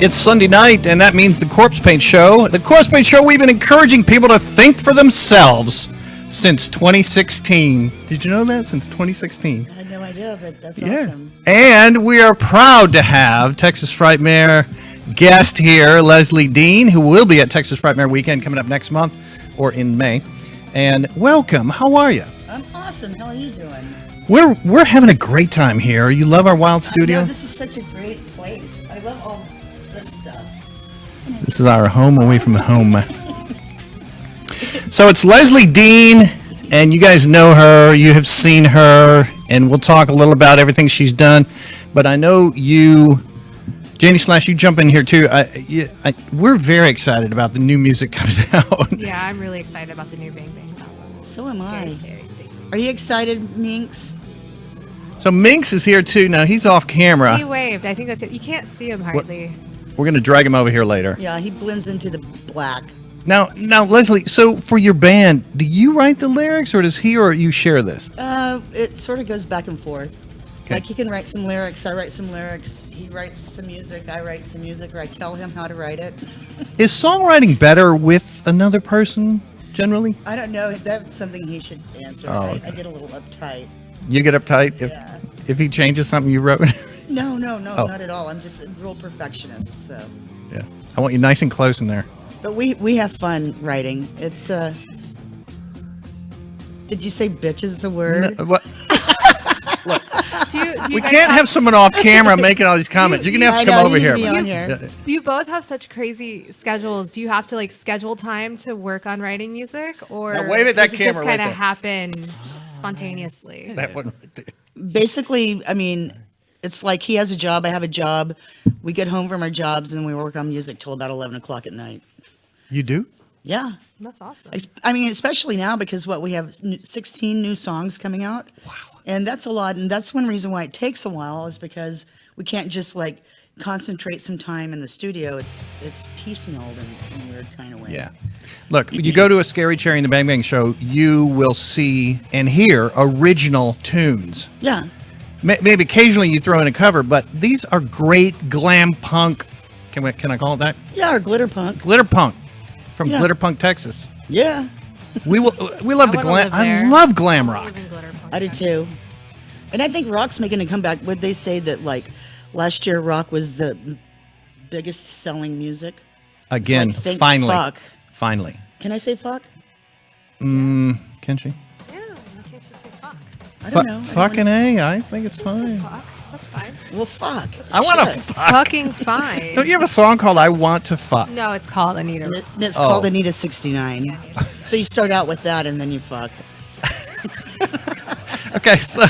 It's Sunday night, and that means the Corpsepaint Show. The Corpsepaint Show, we've been encouraging people to think for themselves since 2016. Did you know that? Since 2016. I had no idea, but that's awesome. And we are proud to have Texas Frightmare guest here, Lezlie Deane, who will be at Texas Frightmare Weekend coming up next month or in May. And welcome. How are you? I'm awesome. How are you doing? We're having a great time here. You love our wild studio? No, this is such a great place. I love all this stuff. This is our home away from home. So it's Lezlie Deane, and you guys know her. You have seen her, and we'll talk a little about everything she's done. But I know you, Janie Slash, you jump in here too. We're very excited about the new music coming out. Yeah, I'm really excited about the new Bang Bang album. So am I. Are you excited, Minx? So Minx is here too. Now he's off camera. He waved. I think that's it. You can't see him hardly. We're going to drag him over here later. Yeah, he blends into the black. Now, Lezlie, so for your band, do you write the lyrics, or does he or you share this? It sort of goes back and forth. Okay. Like, he can write some lyrics, I write some lyrics, he writes some music, I write some music, or I tell him how to write it. Is songwriting better with another person, generally? I don't know. That's something he should answer. Oh, okay. I get a little uptight. You get uptight if he changes something you wrote? No, not at all. I'm just a real perfectionist, so. Yeah. I want you nice and close in there. But we have fun writing. It's, did you say bitch is the word? No, what? Look, Do you we guys can't have someone off camera making all these comments. You're going to have to come over here. You both have such crazy schedules. Do you have to schedule time to work on writing music, or now wave at that does it camera just right kind of there. happen spontaneously? That one right there. Basically, I mean, it's like he has a job, I have a job. We get home from our jobs and we work on music till about 11 o'clock at night. You do? Yeah. That's awesome. I mean, especially now because we have 16 new songs coming out. Wow. And that's a lot. And that's one reason why it takes a while is because we can't just concentrate some time in the studio. It's piecemealed in a weird kind of way. Yeah. Look, you go to a Scary Cherry and the Bang Bang Show, you will see and hear original tunes. Yeah. Maybe occasionally you throw in a cover, but these are great glam punk. Can I call it that? Yeah, or glitter punk. Glitter punk from Yeah. Glitter Punk, Texas. Yeah. We love the glam. I love glam rock. I do too. And I think rock's making a comeback. Would they say that last year rock was the biggest selling music? Again, Thank finally. fuck. Finally. Can I say fuck? Can she? Yeah, why can't you say fuck? I don't know. Fucking A, I think it's fine. Fuck. That's fine. Well, fuck. I want to Shit. fuck. Fucking fine. Don't you have a song called I Want to Fuck? No, it's called Anita. And it's called Anita 69. So you start out with that and then you fuck. Okay, so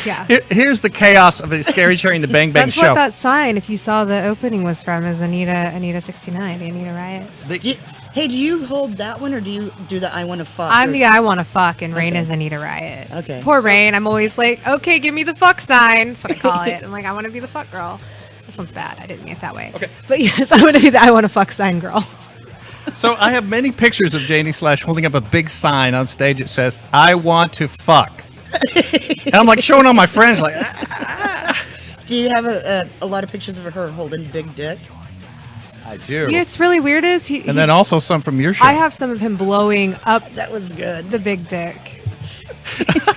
Yeah. here's the chaos of a Scary Cherry and the Bang Bang That's Show. what that sign, if you saw the opening, was from, is Anita 69, the Anita Riot. Hey, do you hold that one or do you do the I want to fuck? I'm or- the I want to fuck, and Rain Okay. is Anita Riot. Okay. Poor Rain. I'm always like, okay, give me the fuck sign. That's what I call it. I'm like, I want to be the fuck girl. This sounds bad. I didn't mean it that way. Okay. But yes, I want to be the I want to fuck sign girl. So I have many pictures of Janie Slash holding up a big sign on stage that says, I want to fuck. And I'm showing all my friends Do you have a lot of pictures of her holding big dick? I do. Yeah, it's really weird is And then also some from your show. I have some of him blowing up That was good. the big dick.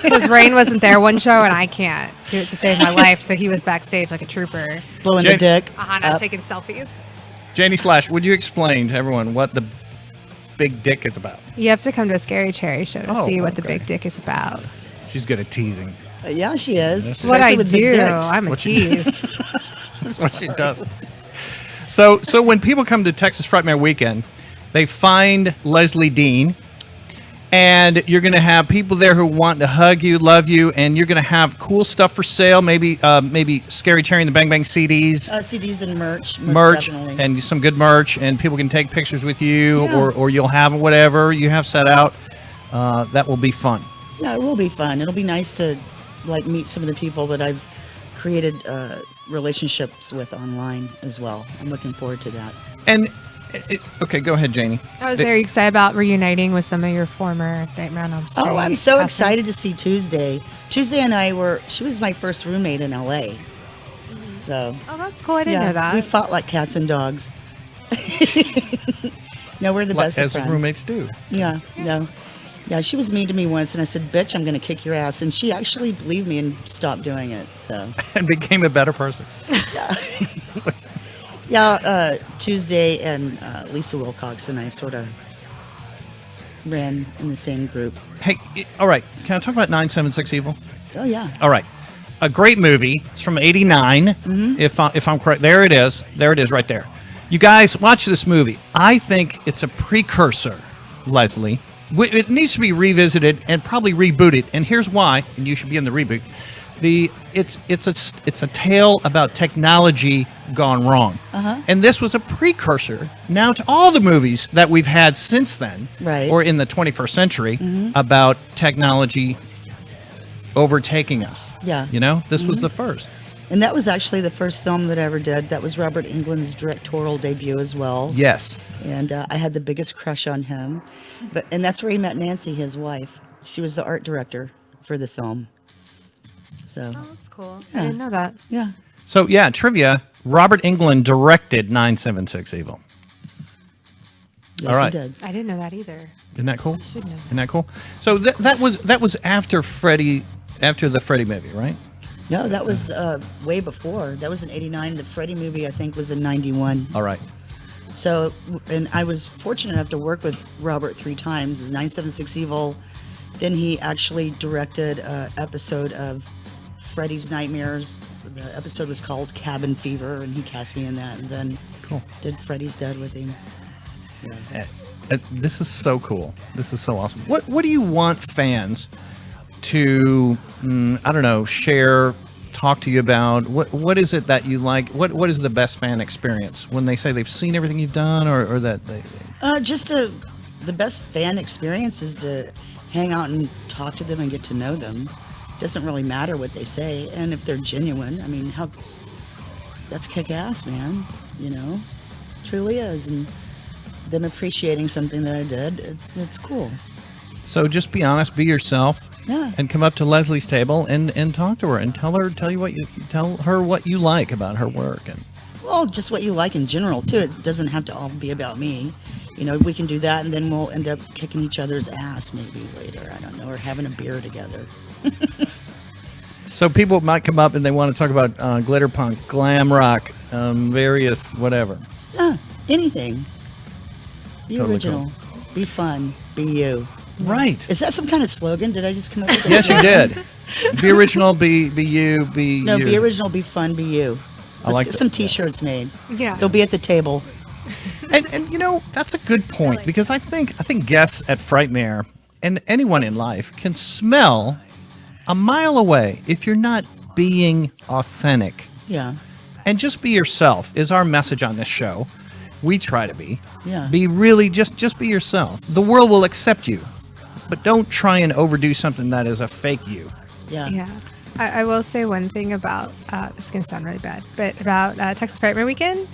Because Rain wasn't there one show and I can't do it to save my life, so he was backstage like a trooper. Blowing the dick. And I was taking selfies. Janie Slash, would you explain to everyone what the big dick is about? You have to come to a Scary Cherry show to see what the okay. big dick is about. She's good at teasing. Yeah, she is. That's what I Especially with big do. dicks. I'm a What she tease. That's what she does. So when people come to Texas Frightmare Weekend, they find Lezlie Deane, and you're going to have people there who want to hug you, love you, and you're going to have cool stuff for sale. Maybe Scary Cherry and the Bang Bang CDs, CDs and merch, definitely. and some good merch, and people can take pictures with you, Yeah. or you'll have whatever you have set out. That will be fun. Yeah, it will be fun. It'll be nice to meet some of the people that I've created relationships with online as well. I'm looking forward to that. And okay, go ahead, Janie. I was very excited about reuniting with some of your former Nightmare on Elm Street. Oh, I'm so castmates. excited to see Tuesday. Tuesday and she was my first roommate in LA. So, Oh, that's cool. I didn't know that. we fought like cats and dogs. No, we're the best of As friends. roommates do. Yeah, no. Yeah, she was mean to me once, and I said, bitch, I'm going to kick your ass. And she actually believed me and stopped doing it, so. And became a better person. Yeah, Tuesday and Lisa Wilcox and I sort of ran in the same group. Hey, all right. Can I talk about 976 Evil? Oh, yeah. All right. A great movie. It's from '89. If I'm correct, there it is. There it is, right there. You guys watch this movie. I think it's a precursor, Lezlie. It needs to be revisited and probably rebooted. And here's why. And you should be in the reboot. It's a tale about technology gone wrong. And this was a precursor now to all the movies that we've had since then, Right. or in the 21st century, about technology overtaking us. Yeah. You know, this was the first. And that was actually the first film that I ever did. That was Robert Englund's directorial debut as well. Yes. And I had the biggest crush on him. And that's where he met Nancy, his wife. She was the art director for the film. So, Oh, that's cool. Yeah. I didn't know that. yeah. So, yeah, trivia. Robert Englund directed 976 Evil. Yes, All right. he did. I didn't know that either. Isn't that cool? Should know. Isn't that cool? So that was after the Freddy movie, right? No, that was way before. That was in '89. The Freddy movie, I think, was in '91. All right. So, and I was fortunate enough to work with Robert 3 times. His 976 Evil. Then he actually directed an episode of Freddy's Nightmares. The episode was called Cabin Fever, and he cast me in that. And then Cool. did Freddy's Dead with him. This is so cool. This is so awesome. What do you want fans to, I don't know, share, talk to you about? What is it that you like? What is the best fan experience when they say they've seen everything you've done, or that they? The best fan experience is to hang out and talk to them and get to know them. Doesn't really matter what they say, and if they're genuine, I mean, that's kick-ass, man. You know, truly is, and them appreciating something that I did, it's cool. So just be honest, be yourself, Yeah. and come up to Leslie's table and talk to her and tell her what you like about her work. And Well, just what you like in general too. It doesn't have to all be about me. You know, we can do that, and then we'll end up kicking each other's ass maybe later. I don't know, or having a beer together. so people might come up and they want to talk about glitter punk, glam rock, various whatever. Yeah, anything. Be Totally original. Be fun. Be you. Right. Is that some kind of slogan? Did I just come up with that? Yes, you did. Be original. Be you. Be No, you. be original. Be fun. Be you. Let's like get that. some T-shirts made. Yeah. They'll be at the table. And you know, that's a good point, because I think guests at Frightmare and anyone in life can smell a mile away if you're not being authentic. Yeah. And just be yourself is our message on this show. We try to be. Yeah. Be really just be yourself. The world will accept you, but don't try and overdo something that is a fake you. Yeah. Yeah. I will say one thing about, this is going to sound really bad, but about Texas Frightmare Weekend.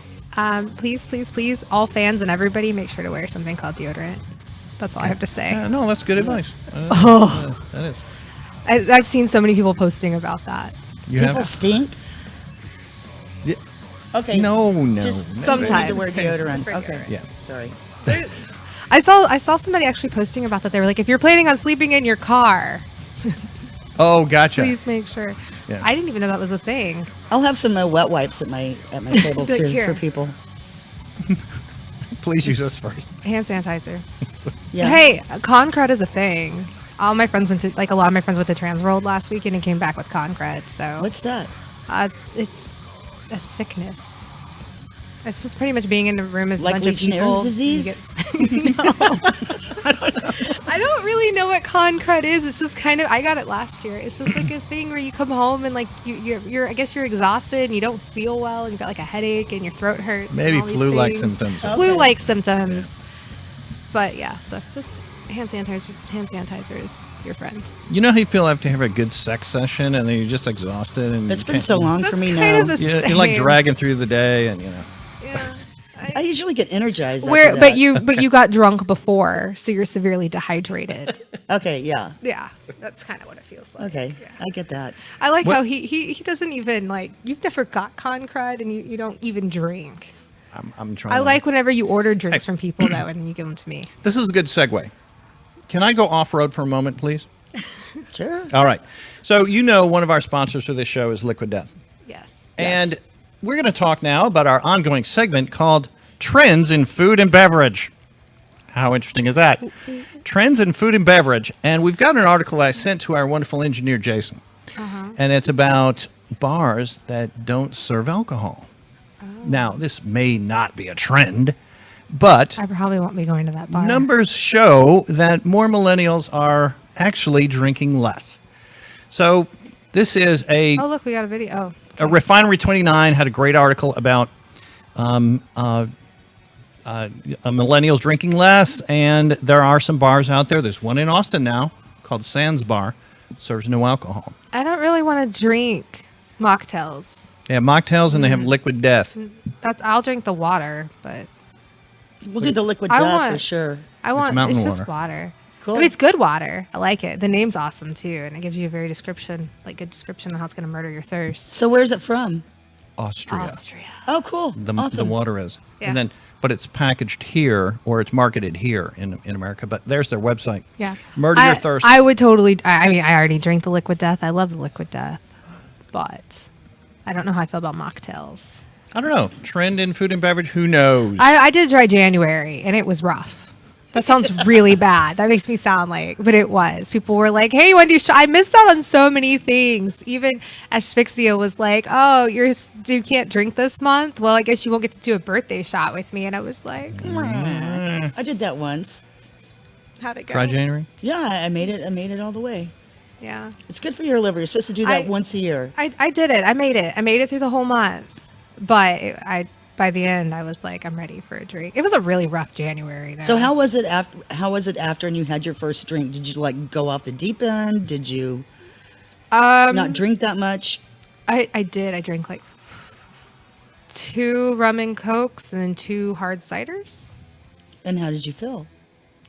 Please, all fans and everybody, make sure to wear something called deodorant. That's all I have to say. No, that's good advice. That is. I've seen so many people posting about that. You People have? stink. Yeah. Okay. No. Just no. sometimes. need to wear deodorant. Just wear Okay. deodorant. Yeah. Sorry. I saw somebody actually posting about that. They were like, if you're planning on sleeping in your car, Oh, gotcha. please make sure. Yeah. I didn't even know that was a thing. I'll have some wet wipes at my table Like, too here. for people. Please use this first. Hand sanitizer. Yeah. Hey, con crud is a thing. All my friends went to, like, a lot of my friends went to Transworld last weekend and came back with con crud. So What's that? it's a sickness. It's just pretty much being in a room with a Like bunch of people. Legionnaire's disease? No. I don't really know what con crud is. It's just kind of, I got it last year. It's just like a thing where you come home and like you're I guess you're exhausted and you don't feel well and you've got like a headache and your throat hurts. and Maybe all these flu-like things. symptoms. Oh. Flu-like symptoms. But yeah, so just hand sanitizer is your friend. You know how you feel after you have a good sex session and then you're just exhausted and It's you been can't- so long That's for me kind now. of the You're like same. dragging through the day, and Yeah. I usually get energized. After Where, that. but you got drunk before, so you're severely dehydrated. Okay, yeah. Yeah, that's kind of what it feels like. Okay, Yeah. I get that. I like What- how he doesn't even like. You've never got con crud, and you don't even drink. I'm trying. I to- like whenever you order drinks Hey. from people though, and then you give them to me. This is a good segue. Can I go off road for a moment, please? Sure. All right. So one of our sponsors for this show is Liquid Death. Yes. And we're going to talk now about our ongoing segment called Trends in Food and Beverage. How interesting is that? Trends in Food and Beverage. And we've got an article I sent to our wonderful engineer, Jason. And it's about bars that don't serve alcohol. Now, this may not be a trend, but I probably won't be going to that bar. numbers show that more millennials are actually drinking less. So this is Oh look, we got a video. Oh, a Refinery 29 had a great article about millennials drinking less, and there are some bars out there. There's one in Austin now called Sands Bar. It serves no alcohol. I don't really want to drink mocktails. They have mocktails and they have Liquid Death. I'll drink the water, but We'll do the liquid I death want- for sure. I want mountain it's just water. water. Cool. I mean, it's good water. I like it. The name's awesome too, and it gives you a very good description on how it's going to murder your thirst. So where's it from? Austria. Austria. Oh, cool. The awesome. water is. Yeah. And then, but it's packaged here or it's marketed here in America. But there's their website. Yeah. Murder your thirst. I would totally. I mean, I already drink the Liquid Death. I love the Liquid Death, but I don't know how I feel about mocktails. I don't know. Trend in food and beverage. Who knows? I did try January, and it was rough. That sounds really bad. That makes me sound like, but it was. People were like, "Hey, when do you?" I missed out on so many things. Even Asphyxia was like, "Oh, you can't drink this month. Well, I guess you won't get to do a birthday shot with me." And I was like, I did that once. "How'd it go?" Try January. Yeah, I made it. I made it all the way. Yeah, It's good for your liver. You're supposed to do that once a year. I did it. I made it. I made it through the whole month, but by the end, I was like, I'm ready for a drink. It was a really rough January. Though. So how was it after? How was it after and you had your first drink? Did you like go off the deep end? Did you not drink that much? I did. I drank like 2 rum and cokes and then 2 hard ciders. And how did you feel?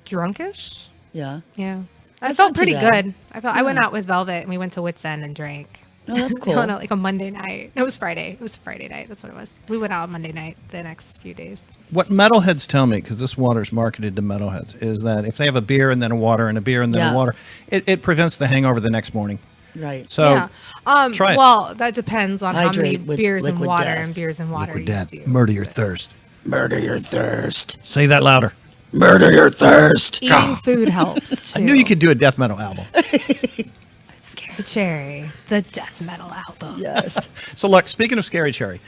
Drunkish. Yeah. Yeah. I That's felt not too pretty bad. good. I went out with Velvet and we went to Wits End and drank. Oh, that's We cool. went out like a Monday night. No, it was Friday. It was Friday night. That's what it was. We went out on Monday night the next few days. What metalheads tell me, because this water is marketed to metalheads, is that if they have a beer and then a water and a beer and then Yeah. a water, it prevents the hangover the next morning. Right. So yeah. try it. Well, that depends on how many Hydrate with beers and Liquid water Death. and beers and water Liquid you Death, do. murder your thirst. Murder your thirst. Say that louder. Murder your thirst. Eating food helps too. I knew you could do a death metal album. Scary Cherry, the death metal album. Yes. So look, speaking of Scary Cherry,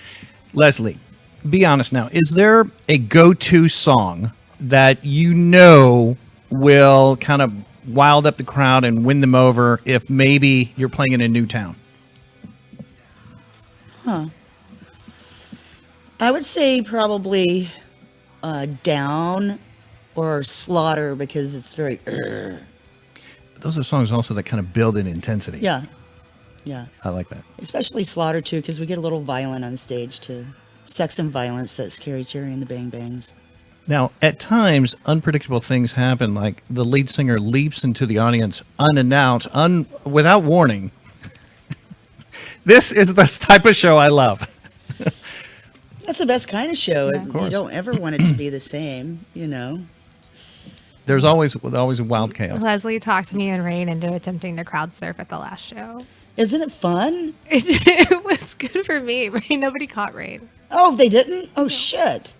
Leslie, be honest now. Is there a go-to song that you know will kind of wild up the crowd and win them over if maybe you're playing in a new town? I would say probably Down or Slaughter because it's very. Those are songs also that kind of build in intensity. Yeah. Yeah. I like that. Especially Slaughter too because we get a little violent on stage too. Sex and violence, that Scary Cherry and the Bang Bangs. Now, at times, unpredictable things happen, like the lead singer leaps into the audience unannounced, without warning. This is the type of show I love. That's the best kind of show. Yeah. Of You course. don't ever want it to be the same, you know. There's always a wild chaos. Leslie talked me and Rain into attempting to crowd surf at the last show. Isn't it fun? It was good for me. Rain, nobody caught Rain. Oh, they didn't? Oh, shit.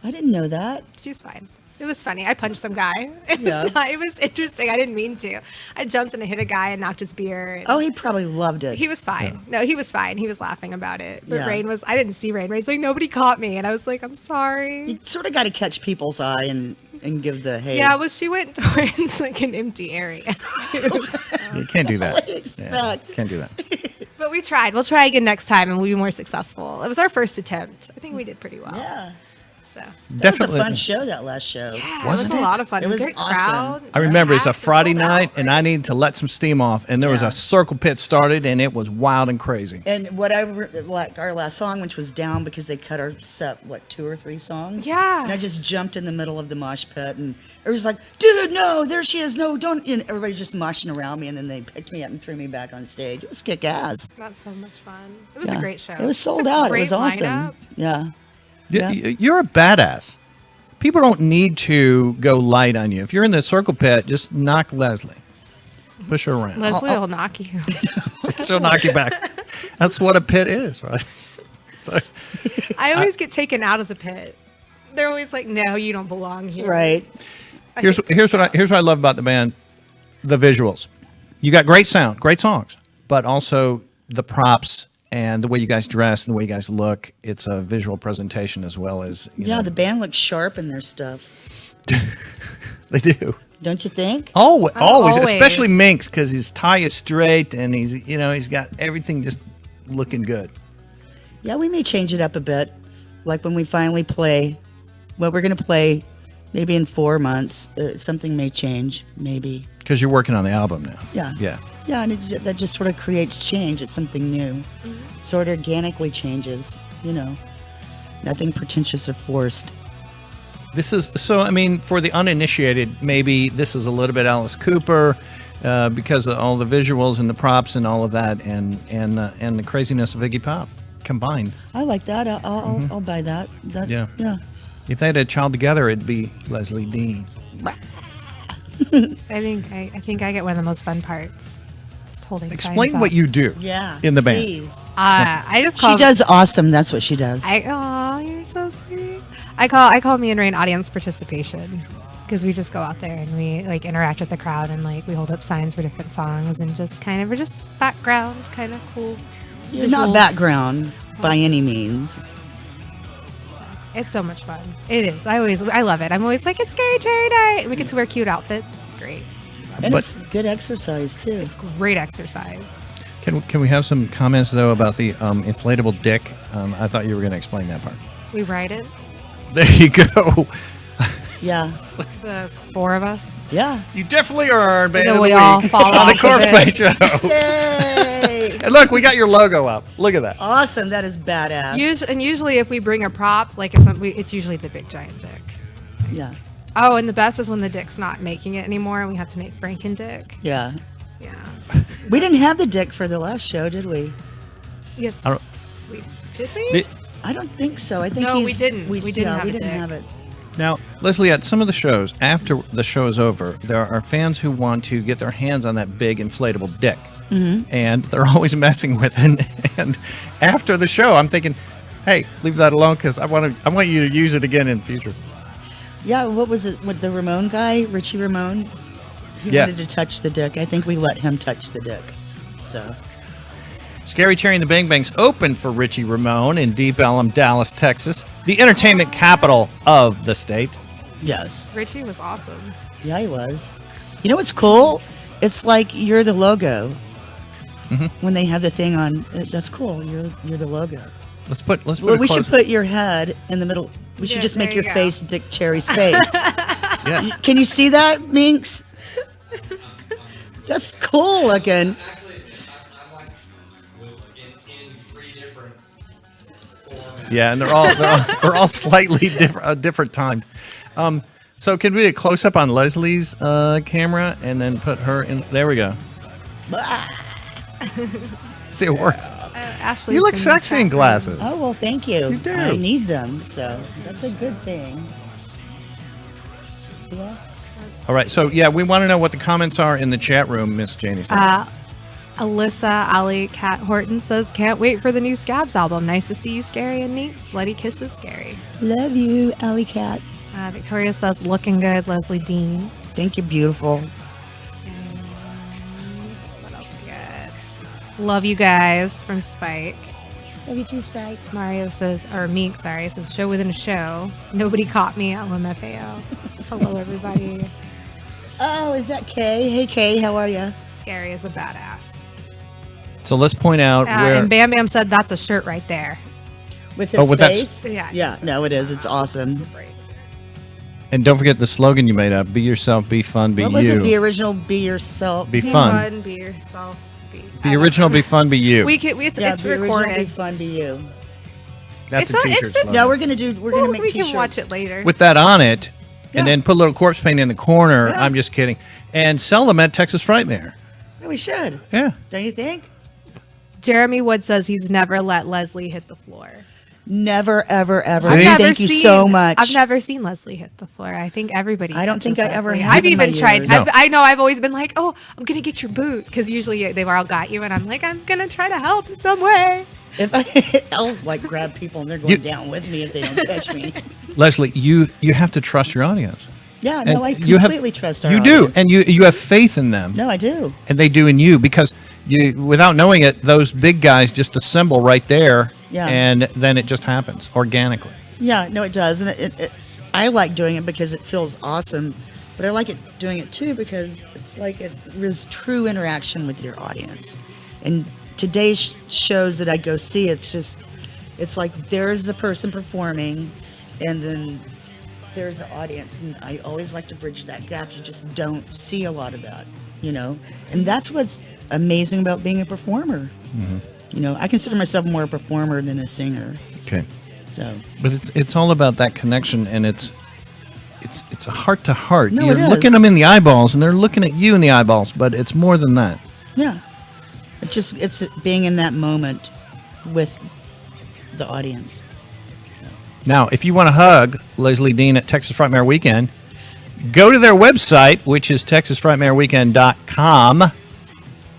I didn't know that. She's fine. It was funny. I punched some guy. Yeah. It was interesting. I didn't mean to. I jumped and I hit a guy and knocked his beer. And Oh, he probably loved it. he was fine. Yeah. No, he was fine. He was laughing about it. But Yeah. Rain was, I didn't see Rain. Rain's like, nobody caught me. And I was like, I'm sorry. You sort of got to catch people's eye and give the hey. Yeah, well, she went towards like an empty area too. So. You can't do that. What do you expect? Can't do that. But we tried. We'll try again next time and we'll be more successful. It was our first attempt. I think we did pretty well. Yeah. So That was a fun show, that last show. yeah, Wasn't it was it? a lot of fun. It was Great awesome. crowd. I remember it's a Packed, Friday sold out, night, and right? I needed to let some steam off, and there was Yeah. a circle pit started, and it was wild and crazy. And like our last song, which was down because they cut our set, 2 or 3 songs? Yeah. And I just jumped in the middle of the mosh pit, and it was like, dude, no, there she is, no, don't. And everybody's just moshing around me, and then they picked me up and threw me back on stage. It was kick ass. That's so much fun. It was Yeah. a great show. It was sold It's a out. It great was awesome. lineup. Yeah. Yeah. Yeah. You're a badass. People don't need to go light on you. If you're in the circle pit, just knock Lezlie. Push her around. Lezlie will knock you. She'll knock you back. That's what a pit is, right? So, I always get taken out of the pit. They're always like, "No, you don't belong here." Right. here's what I love about the band: the visuals. You got great sound, great songs, but also the props and the way you guys dress and the way you guys look. It's a visual presentation as well as you Yeah, know, the band looks sharp in their stuff. they do. Don't you think? Always, Always. especially Minx, because his tie is straight and he's got everything just looking good. Yeah, we may change it up a bit. Like when we finally play, what we're going to play maybe in 4 months, something may change, maybe. Because you're working on the album now. Yeah. Yeah. Yeah, and that just sort of creates change. It's something new. Sort of organically changes, Nothing pretentious or forced. This is so. I mean, for the uninitiated, maybe this is a little bit Alice Cooper, because of all the visuals and the props and all of that, and the craziness of Iggy Pop combined. I like that. I'll buy that. Yeah. Yeah. If they had a child together, it'd be Lezlie Deane. I think I get one of the most fun parts. Just holding. Explain signs what up. you do. Yeah. In the band. Please. I just call. She does awesome. That's what she does. Oh, you're so sweet. I call me and Rain audience participation because we just go out there and we like interact with the crowd and like we hold up signs for different songs and just kind of we're just background kind of cool. You're not visuals. background by any means. It's so much fun. It is. I love it. I'm always like, it's Scary Cherry Night. And we get to wear cute outfits. It's great. And But- it's good exercise, too. It's great exercise. Can we have some comments though about the inflatable dick? I thought you were going to explain that part. We ride it. There you go. Yeah. The 4 of us. Yeah. You definitely are band then of we the all week fall on the off of Corpsepaint show. Yay! And look, we got your logo up. Look at that. Awesome. That is badass. Usually if we bring a prop, like it's usually the big giant dick. Yeah. Oh, and the best is when the dick's not making it anymore and we have to make Franken dick. Yeah. Yeah. We didn't have the dick for the last show, did we? Yes. Did we? The- I don't think so. I think No, he's- we didn't. We didn't have we a didn't dick. have it. Now, Leslie, at some of the shows, after the show is over, there are fans who want to get their hands on that big inflatable dick. Mm-hmm. And they're always messing with it. And after the show, I'm thinking, hey, leave that alone because I want you to use it again in the future. Yeah, what was it with the Ramone guy, Richie Ramone? He Yeah. wanted to touch the dick. I think we let him touch the dick. So, Scary Cherry and the Bang Bangs open for Richie Ramone in Deep Ellum, Dallas, Texas, the entertainment capital of the state. yes. Richie was awesome. Yeah, he was. You know what's cool? It's like you're the logo. Mm-hmm. When they have the thing on, that's cool. You're the logo. Let's put Well, a we should close- put your head in the middle. We should Yeah, just make there your you go. face Dick Cherry's face. Yeah. Can you see that, Minx? That's cool looking. Actually, I'm like in 3 different formats. Yeah, and they're all slightly different timed. So can we do a close up on Leslie's camera and then put her in? There we go. See, it works. Ashley. You look sexy in glasses. Oh, well, thank you. You do. I need them, so that's a good thing. Yeah. All right, so yeah, we want to know what the comments are in the chat room, Miss Janie. Alyssa Alley Cat Horton says, can't wait for the new Scabs album. Nice to see you, Scary and Meeks. Bloody kisses, Scary. Love you, Alley Cat. Victoria says, looking good, Lezlie Deane. Thank you, beautiful. What else we got? Love you guys from Spike. Love you too, Spike. Mario says, or Meek, sorry, says, show within a show. Nobody caught me at LMFAO. Hello, everybody. Oh, is that Kay? Hey, Kay, how are you? Scary is a badass. So let's point out where. And Bam Bam said, that's a shirt right there. With his with that face? Yeah. Yeah, no, it is. It's awesome. And don't forget the slogan you made up: "Be yourself, be fun, be What you." was it? The original, be yourself. Be fun. Be yourself. Be original, be fun, be you. We can. It's be original, recorded. be fun, be you. That's It's a not- t-shirt it's- slogan. No, we're gonna make we t-shirts. can watch it later. With that on it, Yeah. and then put a little corpse paint in the corner. Yeah. I'm just kidding. And sell them at Texas Frightmare. Yeah, we should. Yeah. Don't you think? Jeremy Wood says he's never let Lezlie hit the floor. Never, ever, ever. See? Thank you so much. I've never seen Lezlie hit the floor. I think everybody. I don't think touches I ever Lezlie. have I've in even my tried. years. No. I know. I've always been like, oh, I'm gonna get your boot because usually they've all got you, and I'm like, I'm gonna try to help in some way. I'll like grab people and they're going down with me if they don't catch me. Leslie, you have to trust your audience. Yeah, And no, I you completely trust our You audience. do, and you have faith in them. No, I do. And they do in you, because you, without knowing it, those big guys just assemble right there. Yeah. And then it just happens organically. Yeah, no, it does, and I like doing it because it feels awesome, but I like it doing it too because it's like it is true interaction with your audience. And today's shows that I go see, it's like there's the person performing, and then there's the audience, and I always like to bridge that gap. You just don't see a lot of that, and that's what's amazing about being a performer. I consider myself more a performer than a singer. Okay. So, But it's all about that connection, and it's a heart to heart. No, You're it is. looking them in the eyeballs, and they're looking at you in the eyeballs. But it's more than that. yeah, it's being in that moment with the audience. Now, if you want to hug Lezlie Deane at Texas Frightmare Weekend, go to their website, which is texasfrightmareweekend.com,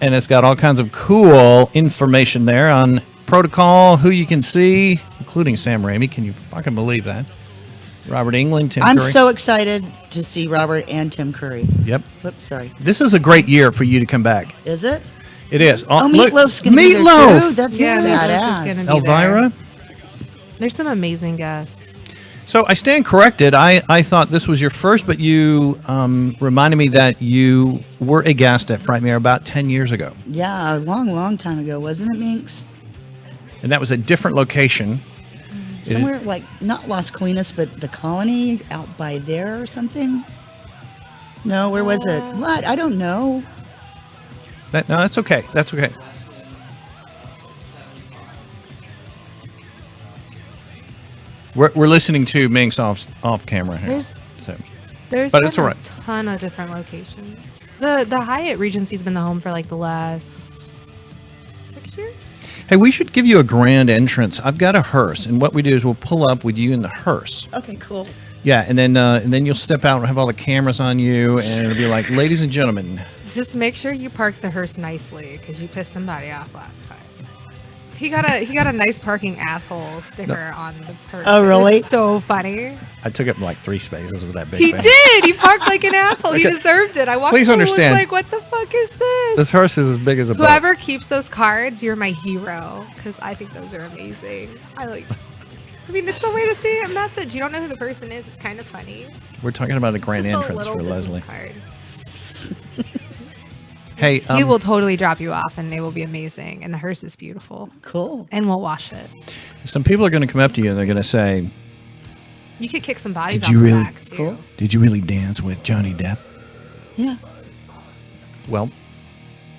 and it's got all kinds of cool information there on protocol, who you can see, including Sam Raimi. Can you fucking believe that? Robert Englund, Tim I'm Curry. so excited to see Robert and Tim Curry. Yep. Whoops, sorry. This is a great year for you to come back. Is it? It is. Oh, look, Meatloaf's gonna be there Meatloaf! too. That's Yeah, Meatloaf is badass. gonna be Elvira. There's some amazing guests. So I stand corrected. I thought this was your first, but you reminded me that you were a guest at Frightmare about 10 years ago. Yeah, a long, long time ago, wasn't it, Minx? And that was a different location. Somewhere like not Las Colinas, but the Colony out by there or something. No, where was it? What? I don't know. No, that's okay. That's okay. We're listening to Minx off camera here. There's But been it's all right. a ton of different locations. The Hyatt Regency's been the home for like the last 6 years. Hey, we should give you a grand entrance. I've got a hearse, and what we do is we'll pull up with you in the hearse. Okay, cool. Yeah, and then you'll step out and have all the cameras on you, and it'll be like, ladies and gentlemen. Just make sure you park the hearse nicely because you pissed somebody off last time. He got a nice parking asshole sticker on the hearse. Oh, really? It was so funny. I took up like 3 spaces with that big He thing. did. He parked like an asshole. He Okay. deserved it. I walked. Please home and was understand. like, what the fuck is this? This hearse is as big as a boat. Whoever keeps those cards, you're my hero because I think those are amazing. I mean, it's a way to see a message. You don't know who the person is. It's kind of funny. We're talking about a grand Just a entrance little for business Leslie. card. Hey, He will totally drop you off, and they will be amazing. And the hearse is beautiful, Cool. and we'll wash it. some people are going to come up to you and they're going to say, You could kick some bodies Did off you the really- back too. Cool. "Did you really dance with Johnny Depp?" Yeah. Well,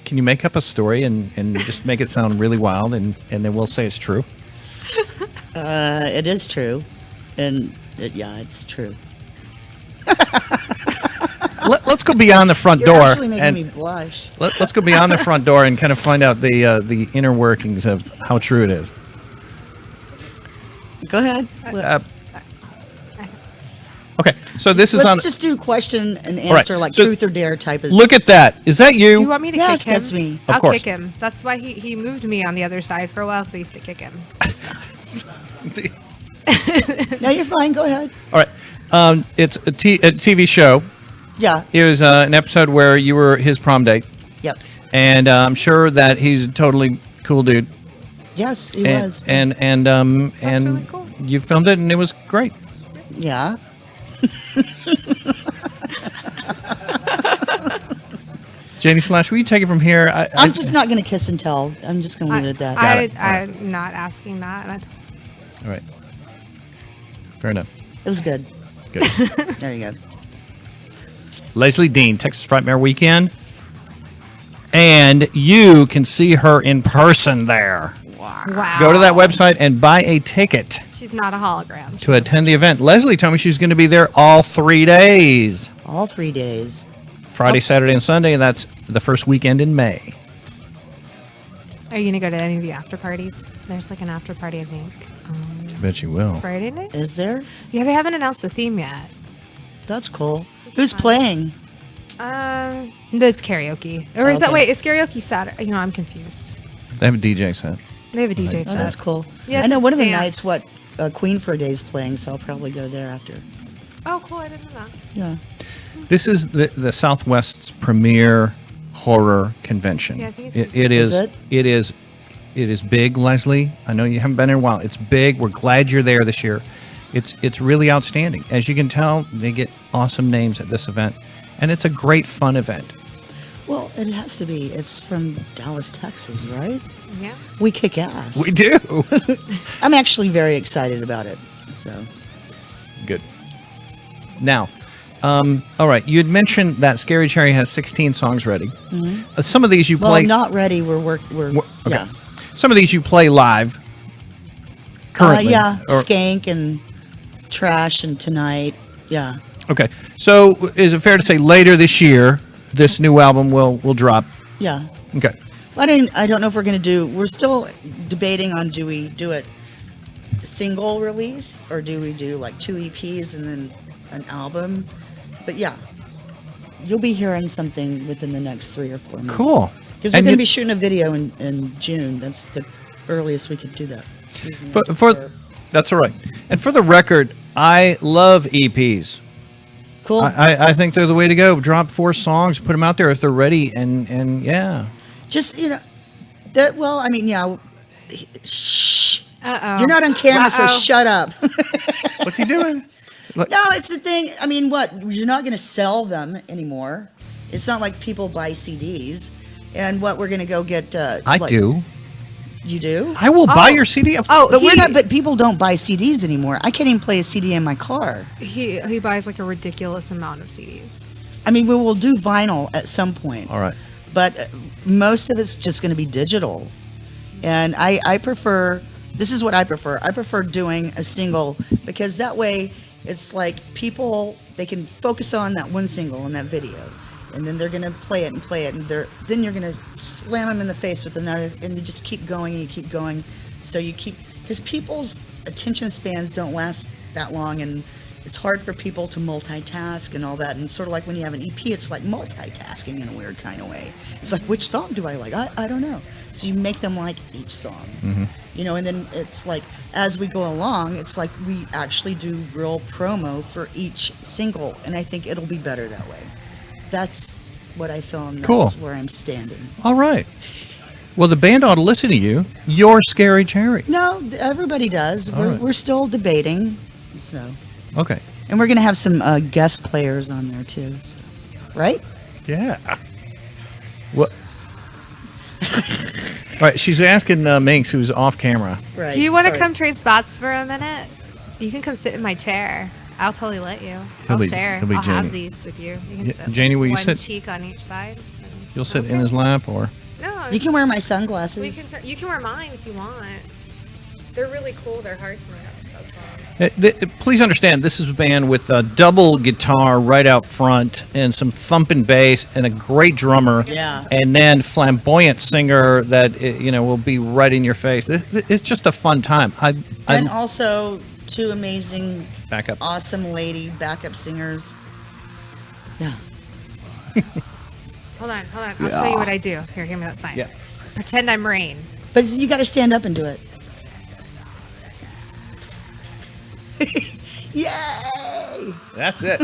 can you make up a story and just make it sound really wild, and then we'll say it's true? It is true, and it's true. Let's go beyond the front You're door, actually making and me blush. let's go beyond the front door and kind of find out the inner workings of how true it is. Go ahead. Okay, So this is Let's on. just do question and right. answer, like So truth or dare type of. Look at that. Is that Do you you? want me to Yes, kick him? that's me. Of I'll course. kick him. That's why he moved me on the other side for a while because I used to kick him. No, you're fine. Go ahead. All right. It's a TV show. Yeah. It was an episode where you were his prom date, Yep. and I'm sure that he's a totally cool dude. Yes, he And was. and really cool. you filmed it, and it was great. Yeah. Janie Slash, will you take it from here? I'm just not going to kiss and tell. I'm just going to leave it at that. I'm not asking that. And All right. Fair enough. It was good. Good. There you go. Lezlie Deane, Texas Frightmare Weekend. And you can see her in person there. wow. Go to that website and buy a ticket She's not a hologram. to attend the event. Leslie told me she's going to be there all 3 days. All 3 days. Friday, Saturday, and Sunday, and that's the first weekend in May. Are you going to go to any of the after parties? There's like an after party, I think. I bet you will. Friday night? Is there? Yeah, they haven't announced the theme yet. That's cool. Who's playing? It's karaoke. Or is that, Okay. wait, is karaoke Saturday? You know, I'm confused. They have a DJ set. They have a DJ Oh, set. that's cool. Yeah, I it's know a one of the dance. nights Queen for a Day is playing, so I'll probably go there after. Oh, cool. I didn't know that. Yeah. This is the Southwest's premier horror convention. Yeah, I think it's- It is big, Leslie. I know you haven't been in a while. It's big. We're glad you're there this year. It's really outstanding. As you can tell, they get awesome names at this event, and it's a great fun event. Well, it has to be. It's from Dallas, Texas, right? Yeah. We kick ass. We do. I'm actually very excited about it. So, Good. Now, all right. You had mentioned that Scary Cherry has 16 songs ready. Some of these you well, play. not ready. We're Okay. yeah. Some of these you play live. Currently. Yeah. Or- Skank and Trash and Tonight. Yeah. Okay. So, is it fair to say later this year, this new album will drop? Yeah. Okay. I don't know if we're going to do. We're still debating on do we do it single release or do we do like 2 EPs and then an album? But yeah, you'll be hearing something within the next 3 or 4 months. Cool. Because we're And going to you- be shooting a video in June. That's the earliest we could do that. Excuse me. That's all right. And for the record, I love EPs. Cool. I think they're the way to go. Drop 4 songs, put them out there if they're ready, and yeah. Just that. Well, I mean, yeah. Shh. Uh-oh. You're not on camera, so Uh-oh. shut up. What's he doing? No, it's the thing. I mean, what? You're not going to sell them anymore. It's not like people buy CDs. And what we're going to go get? I what, do. You do? I will buy your CD. Oh, But we're not. But people don't buy CDs anymore. I can't even play a CD in my car. He buys like a ridiculous amount of CDs. I mean, we will do vinyl at some point. All right. But most of it's just going to be digital. And I prefer. This is what I prefer. I prefer doing a single because that way it's like people, they can focus on that one single and that video. And then they're going to play it, and then you're going to slam them in the face with another, and you just keep going and you keep going. So you keep, because people's attention spans don't last that long, and it's hard for people to multitask and all that. And sort of like when you have an EP, it's like multitasking in a weird kind of way. It's like, which song do I like? I don't know. So you make them like each song, and then it's like, as we go along, it's like we actually do real promo for each single. And I think it'll be better that way. That's what I feel, and that's Cool. where I'm standing. All right. Well, the band ought to listen to you. You're Scary Cherry. No, everybody does. right. We're still debating. So, Okay. and we're going to have some guest players on there too. So. Right? Yeah. What? All right. She's asking Minx, who's off camera. Right. Do you want to Sorry. come trade spots for a minute? You can come sit in my chair. I'll totally let you. I'll share. he'll be I'll Janie. have these with you. You can Yeah, sit Janie, will you one sit? cheek on each side. You'll sit in his lap, or No, You can wear my sunglasses. you can wear mine if you want. They're really cool. They're hearts and that's all. Please understand, this is a band with a double guitar right out front and some thumping bass and a great drummer. Yeah. And then flamboyant singer that will be right in your face. It's just a fun time. And also, 2 amazing, Backup. awesome lady backup singers. Yeah. Hold on. I'll show you what I do. Here, give me that sign. Yeah. Pretend I'm rain. But you got to stand up and do it. Yay! That's it.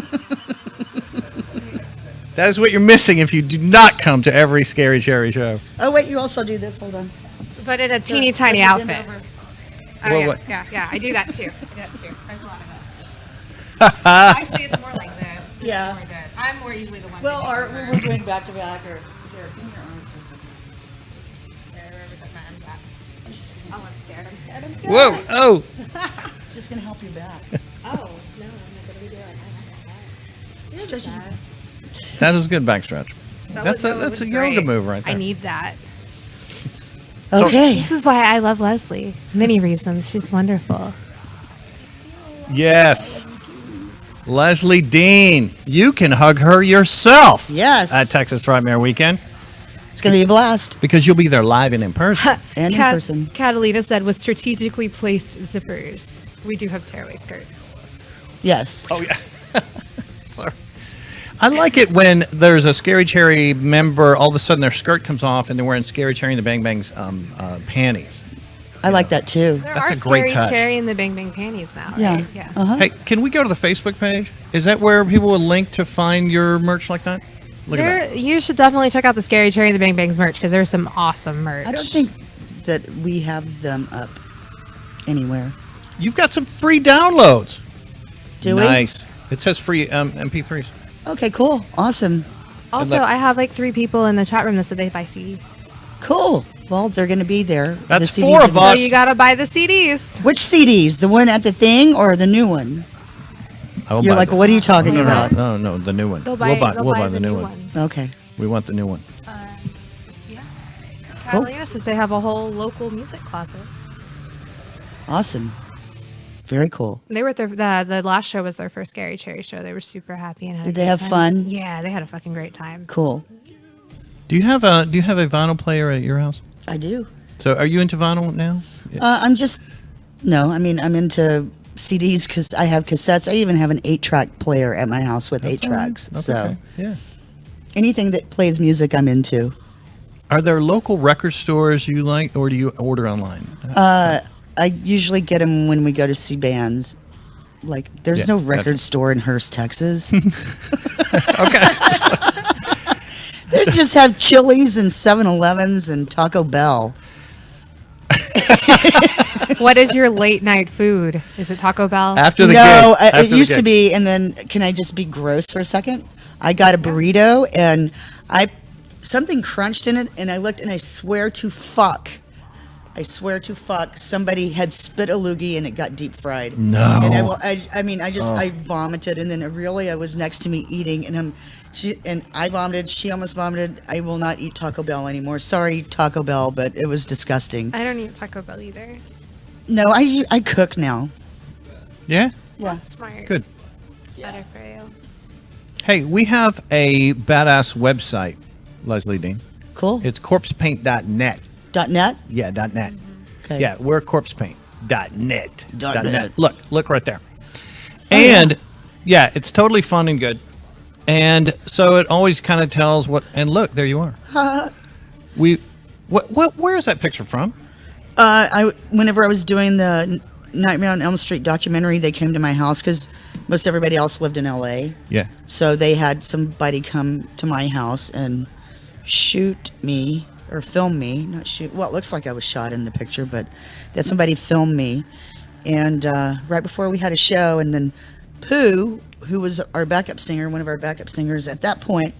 That is what you're missing if you do not come to every Scary Cherry show. Oh, wait, you also do this. Hold on. But in a teeny tiny Bend outfit. over. Oh, Well, yeah, what- yeah. I do that too. There's a lot of this. Actually, it's more like this. Yeah. More this. I'm more usually the one. Well, bending when over. we're doing back to back, or here, give me your arms for a second. Wherever my arms at. Oh, I'm scared. Whoa! Oh! Just gonna help you back. Oh, no, I'm not gonna be doing it. Stretch it. That was a good backstretch. That's was a yoga great. move right there. I need that. Okay. This is why I love Lezlie. Many reasons. She's wonderful. Yes. Lezlie Deane. You can hug her yourself. Yes. At Texas Frightmare Weekend It's gonna be a blast. because you'll be there live and in person. And in person. Catalina said with strategically placed zippers. We do have tearaway skirts. Yes. Oh yeah. Sorry. I like it when there's a Scary Cherry member, all of a sudden their skirt comes off and they're wearing Scary Cherry and the Bang Bang's panties. I like that too. There That's are a great Scary touch. Cherry and the Bang Bang panties now, Yeah. right? Yeah. Uh-huh. Hey, can we go to the Facebook page? Is that where people will link to find your merch like that? Look at that. You should definitely check out the Scary Cherry and the Bang Bangs merch because there's some awesome merch. I don't think that we have them up anywhere. You've got some free downloads. Do we? Nice. It says free MP3s. Okay, cool. Awesome. Also, I have like 3 people in the chat room that said they buy CDs. Cool. Well, they're going to be there. That's The 4 CDs of are- us. So you gotta buy the CDs. Which CDs? The one at the thing or the new one? I will You're buy like, the- what are you talking No, about? no, the new one. They'll buy, we'll buy the new one. ones. Okay. We want the new one. Yeah. Catalina says they have a whole local music closet. Awesome. Very cool. They were at the last show was their first Scary Cherry show. They were super happy and had Did a they great have time. fun? Yeah, they had a fucking great time. Cool. Do you have a vinyl player at your house? I do. So are you into vinyl now? I'm I'm into CDs because I have cassettes. I even have an 8-track player at my house with 8 tracks. That's So okay. Yeah. anything that plays music, I'm into. Are there local record stores you like, or do you order online? I usually get them when we go to see bands. Like, there's Yeah, no record gotcha. store in Hearst, Texas. Okay. They just have Chili's and 7-Elevens and Taco Bell. What is your late night food? Is it Taco Bell? After the No, gig. After it the used to gig. be. And then, can I just be gross for a second? I got a burrito and something crunched in it, and I looked, and I swear to fuck, somebody had spit a loogie and it got deep fried. No. And I vomited, and then Aurelia was next to me eating, and I vomited. She almost vomited. I will not eat Taco Bell anymore. Sorry, Taco Bell, but it was disgusting. I don't eat Taco Bell either. No, I cook now. Yeah? Yeah. Smart. Good. It's better for you. Hey, we have a badass website, Lezlie Deane. Cool. It's corpsepaint.net. .net. Yeah, .net. Okay. Yeah, we're corpsepaint.net. .net. Look right there. And yeah, it's totally fun and good. And so it always kind of tells what. And look, there you are. Where is that picture from? Whenever I was doing the Nightmare on Elm Street documentary, they came to my house because most everybody else lived in L.A. Yeah. So they had somebody come to my house and shoot me or film me. Not shoot. Well, it looks like I was shot in the picture, but that somebody filmed me. And right before we had a show, and then Pooh, who was our backup singer, one of our backup singers at that point,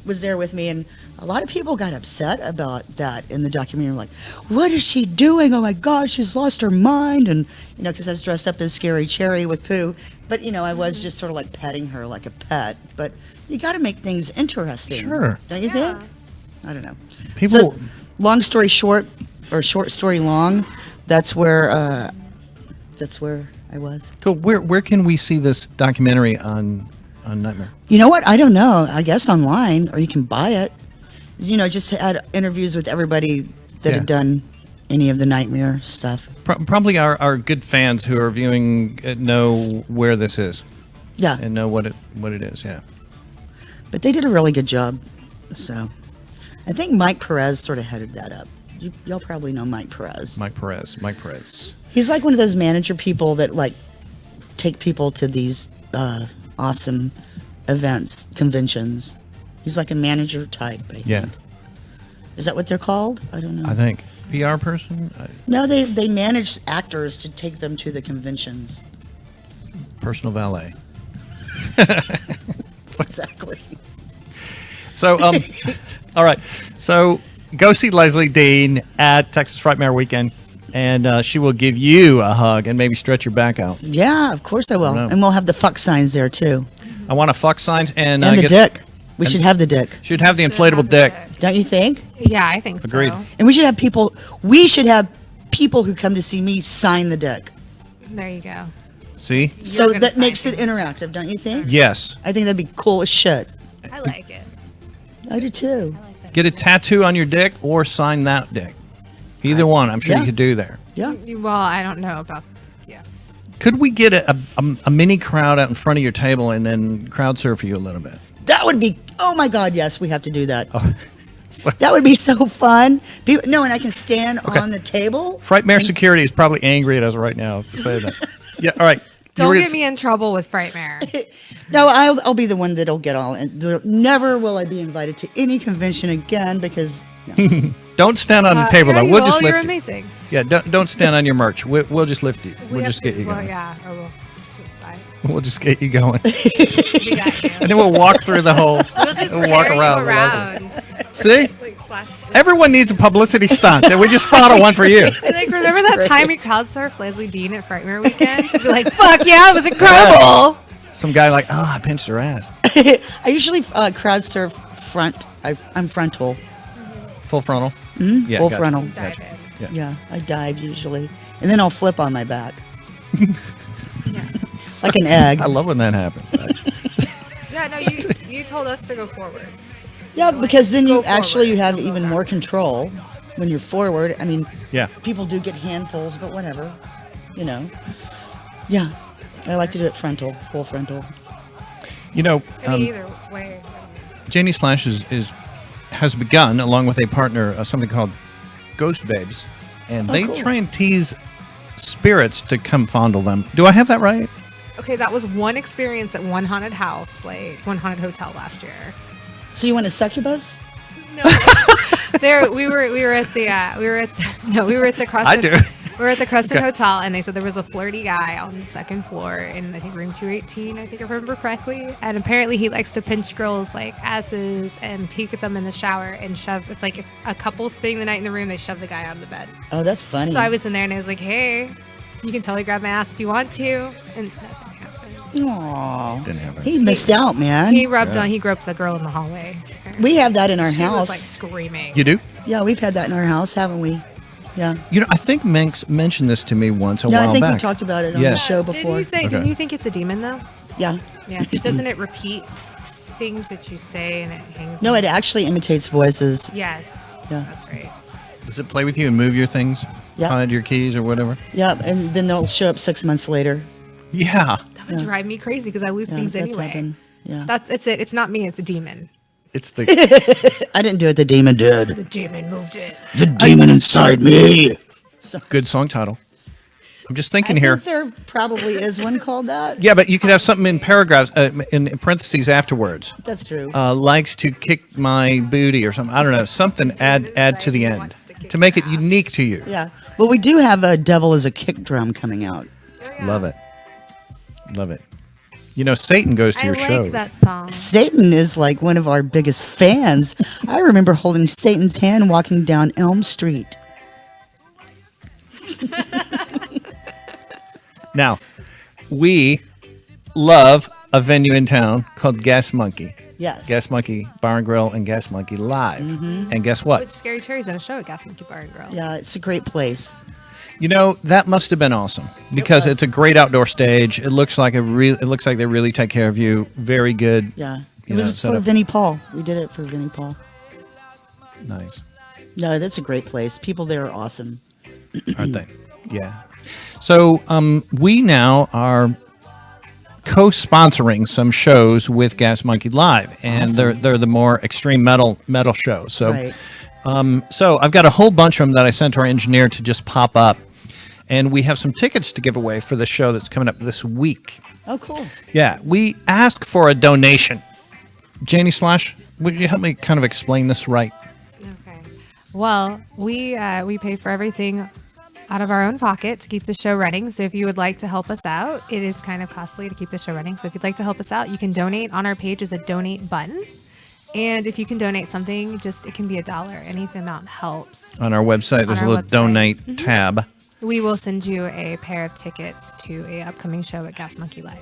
was there with me, and a lot of people got upset about that in the documentary. Like, what is she doing? Oh my God, she's lost her mind. And, because I was dressed up as Scary Cherry with Pooh. But, I was just sort of like petting her like a pet. But you got to make things interesting. Sure. Don't you think? I don't know. People. So, long story short, or short story long, that's where I was. Cool. Where can we see this documentary on Nightmare? You know what? I don't know. I guess online, or you can buy it. Just had interviews with everybody that Yeah. had done any of the Nightmare stuff. Probably our good fans who are viewing know where this is Yeah, and know what it is. Yeah. but they did a really good job. So I think Mike Perez sort of headed that up. Y'all probably know Mike Perez. Mike Perez. He's like one of those manager people that like take people to these awesome events, conventions. He's like a manager type, I think. Yeah. Is that what they're called? I don't know. I think PR person, No, they manage actors to take them to the conventions. personal valet. Exactly. So, all right. So go see Lezlie Deane at Texas Frightmare Weekend, and she will give you a hug and maybe stretch your back out. Yeah, of course I will. know. And we'll have the fuck signs there too. I want a fuck signs and And the dick. We should have the dick. Should have the inflatable dick. Don't you think? Yeah, I think Agreed. so. And we should have people who come to see me sign the dick. There you go. See? So gonna that sign makes it things. interactive, don't you think? Yes. I think that'd be cool as shit. I like it. I do too. Get a tattoo on your dick or sign that dick. Either one, I'm sure yeah. you could do there. Yeah. Well, I don't know about. Yeah. Could we get a mini crowd out in front of your table and then crowd surf you a little bit? That would be, oh my God, yes, we have to do that. Oh. That would be so fun. And I can stand on the table. Frightmare Security is probably angry at us right now for saying that. Yeah, all right. Don't get me in trouble with Frightmare. No, I'll be the one that'll get all. And never will I be invited to any convention again because. No. Don't stand on the table, yeah, though. you We'll will. just You're lift you. amazing. Yeah, don't stand on your merch. We'll just lift you. We'll We just have get you to- going. Well, yeah, or we'll just side. We'll just get you going. We got you. And then we'll walk through the whole. We'll just we'll walk carry around. you around. See? Like flash. Everyone needs a publicity stunt, and we just thought of one for you. Like, remember that time we crowd surfed Lezlie Deane at Frightmare Weekend? To be like, fuck yeah, it was incredible. Some guy like, oh, I pinched her ass. I usually crowd surf front. I'm frontal. Full frontal. Mm-hmm. Yeah, Full gotcha. frontal. Dive in. Yeah. Yeah, I dive usually. And then I'll flip on my back. Like an egg. I love when that happens. Yeah, no, you told us to go forward. Yeah, because then Go you actually forward. have Don't go even more backwards. control when you're forward. I mean, Yeah. people do get handfuls, but whatever. Yeah, I like to do it frontal, full frontal. You know, I mean, either way. Janie Slash has begun, along with a partner, something called Ghost Babes. And they cool. try and tease spirits to come fondle them. Do I have that right? Okay, that was one experience at one haunted house, like one haunted hotel last year. So you want a succubus? No, we were at the Crescent. I do. We were at the Crescent Okay. Hotel, and they said there was a flirty guy on the second floor in, I think, room 218, I think I remember correctly. And apparently he likes to pinch girls' like asses and peek at them in the shower and shove. It's like if a couple spending the night in the room, they shove the guy out of the bed. Oh, that's funny. So I was in there and I was like, hey, you can totally grab my ass if you want to. And nothing happened. Aww. Didn't happen. He missed out, man. He groped a girl in the hallway. We have that in our She house. was like screaming. You do? Yeah, we've had that in our house, haven't we? Yeah. You know, I think Minx mentioned this to me once a Yeah, while I think back. we talked about it on Yeah. the show Didn't before. you say? Okay. Didn't you think it's a demon though? Yeah. Yeah, because doesn't it repeat things that you say and it hangs? No, it actually imitates voices. Yes. Yeah. That's right. Does it play with you and move your things? Yeah. Hide your keys or whatever? Yeah, and then they'll show up 6 months later. Yeah. That would drive me crazy because I lose Yeah, things that's anyway. happened. Yeah. It's it. It's not me. It's a demon. It's the I didn't do it, the demon did. The demon moved it. The demon inside me. good song title. I'm just thinking I here. think there probably is one called that. Yeah, but you could have something in paragraphs, in parentheses afterwards. That's true. Likes to kick my booty or something. I don't know. Something add to the end to make it unique to you. Yeah. Well, we do have a Devil as a Kick Drum coming out. Love it. Love it. You know, Satan goes to I your like shows. that song. Satan is like one of our biggest fans. I remember holding Satan's hand walking down Elm Street. Now, we love a venue in town called Gas Monkey. Yes. Gas Monkey Bar and Grill and Gas Monkey Live. Mm-hmm. And guess what? Which Scary Terry's in a show at Gas Monkey Bar and Grill. Yeah, it's a great place. You know, that must have been awesome because was. it's a great outdoor stage. It looks like it looks like they really take care of you. Very good. Yeah. It You know, was set for up. Vinnie Paul. We did it for Vinnie Paul. Nice. No, that's a great place. People there are awesome. Aren't they? Yeah. So we now are co-sponsoring some shows with Gas Monkey Live, and they're the more extreme metal shows. So, Right. so I've got a whole bunch of them that I sent to our engineer to just pop up, and we have some tickets to give away for the show that's coming up this week. Oh, cool. Yeah, we ask for a donation. Janie Slash, would you help me kind of explain this right? Okay. Well, we pay for everything out of our own pocket to keep the show running. So if you would like to help us out, it is kind of costly to keep the show running. So if you'd like to help us out, you can donate. On our page is a donate button. And if you can donate something, it can be $1. Any amount helps. On our website, there's a little donate tab. We will send you a pair of tickets to a upcoming show at Gas Monkey Live.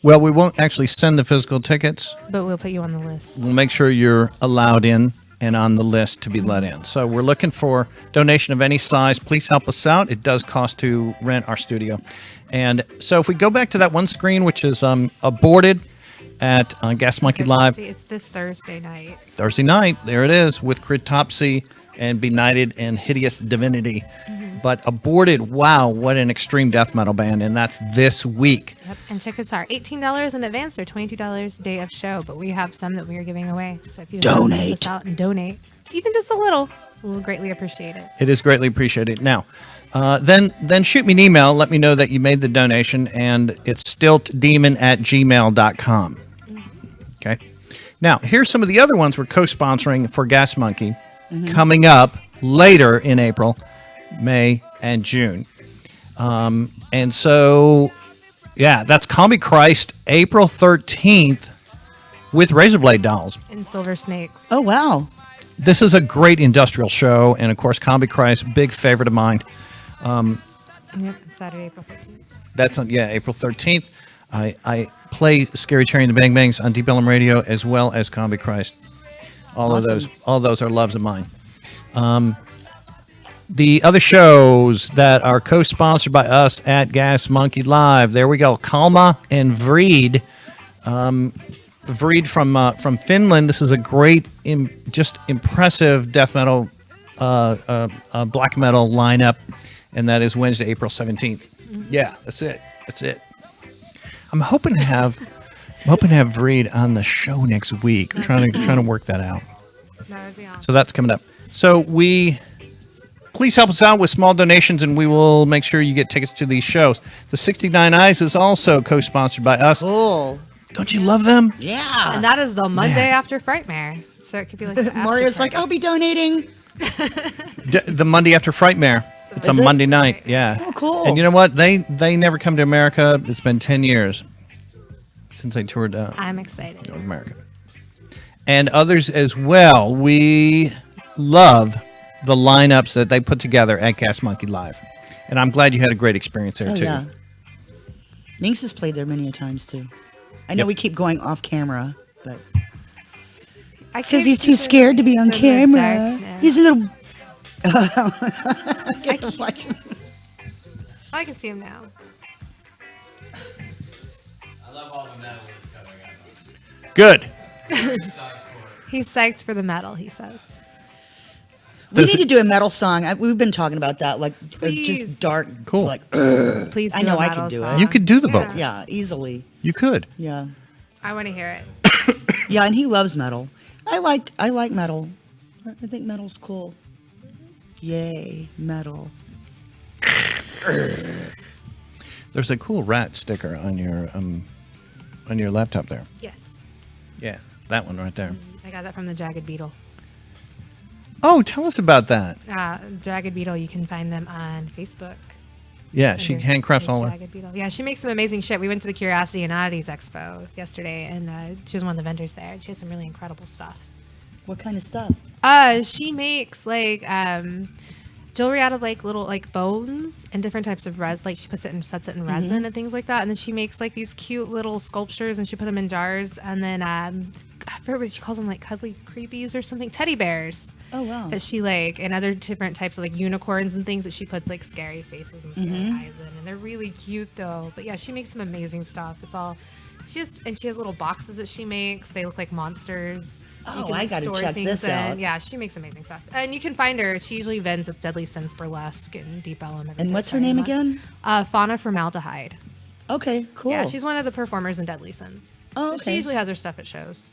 Well, we won't actually send the physical tickets. But we'll put you on the list. We'll make sure you're allowed in and on the list to be let in. So we're looking for donation of any size. Please help us out. It does cost to rent our studio. And so if we go back to that one screen, which is aborted at Gas Monkey Live. It's this Thursday night. Thursday night, there it is, with Cryptopsy and Benighted and Hideous Divinity. But aborted, wow, what an extreme death metal band. And that's this week. Yep. And tickets are $18 in advance or $22 day of show. But we have some that we are giving away. So if you just want to help us out and donate, even just a little, we'll greatly appreciate it. It is greatly appreciated. Now, then shoot me an email. Let me know that you made the donation. And it's stiltdemon@gmail.com. Okay. Now, here's some of the other ones we're co-sponsoring for Gas Monkey coming up later in April, May, and June. And so, yeah, that's Combi Christ, April 13th with Razorblade dolls. And Silver Snakes. Oh, wow. This is a great industrial show. And, of course, Combi Christ, big favorite of mine. Yep, it's Saturday, April 13th. That's on, April 13th. I play Scary Terry and the Bang Bangs on Deep Ellum Radio as well as Combi Christ. All those are loves of mine. The other shows that are co-sponsored by us at Gas Monkey Live. There we go. Kalma and Vreed. Vreed from Finland. This is a great, just impressive death metal, black metal lineup, and that is Wednesday, April 17th. Yeah, that's it. I'm hoping to have Vreed on the show next week. I'm trying to work that out. That would be awesome. So that's coming up. So please help us out with small donations, and we will make sure you get tickets to these shows. The 69 Eyes is also co-sponsored by us. Cool. Don't you love them? Yeah. And that is the Monday after Frightmare. So it could be like the after Mario's like, party. I'll be donating. The Monday after Frightmare. It's a Is it? Monday night. Yeah. Oh, cool. And you know what? They never come to America. It's been 10 years since they toured I'm excited. North America. And others as well. We love the lineups that they put together at Gas Monkey Live. And I'm glad you had a great experience there, too. Yeah. Minx has played there many a times, too. I know we keep going off camera, but because he's too scared to be on camera. He's a little... I can see him now. I love all the medalists coming up. Good. He's psyched for the metal, he says. We need to do a metal song. We've been talking about that, like Please. just dark, Cool. like Please, I do know a I metal can do it. song. You could do the vocals. yeah, easily. You could. Yeah, I want to hear it. yeah, and he loves metal. I like metal. I think metal's cool. Yay, metal. There's a cool rat sticker on your laptop there. Yes. Yeah, that one right there. I got that from the Jagged Beetle. Oh, tell us about that. Jagged Beetle, you can find them on Facebook. Yeah, she handcrafts all her. Jagged Beetle. Yeah, she makes some amazing shit. We went to the Curiosity and Oddities Expo yesterday, and she was one of the vendors there. She has some really incredible stuff. What kind of stuff? She makes like jewelry out of like little like bones and different types of resin. Like she puts it and sets it in resin and things like that. And then she makes like these cute little sculptures and she put them in jars. And then I forget what she calls them, like cuddly creepies or something, teddy bears. Oh wow. That she like, and other different types of like unicorns and things that she puts like scary faces and scary eyes in. And they're really cute though. But yeah, she makes some amazing stuff. It's all she has, and she has little boxes that she makes. They look like monsters. Oh, can, I gotta store check things this in. out. Yeah, she makes amazing stuff. And you can find her. She usually vends at Deadly Sins Burlesque and Deep Ellum. And what's her name again? Fauna Formaldehyde. Okay, cool. Yeah, she's one of the performers in Deadly Sins. Oh, So okay. she usually has her stuff at shows.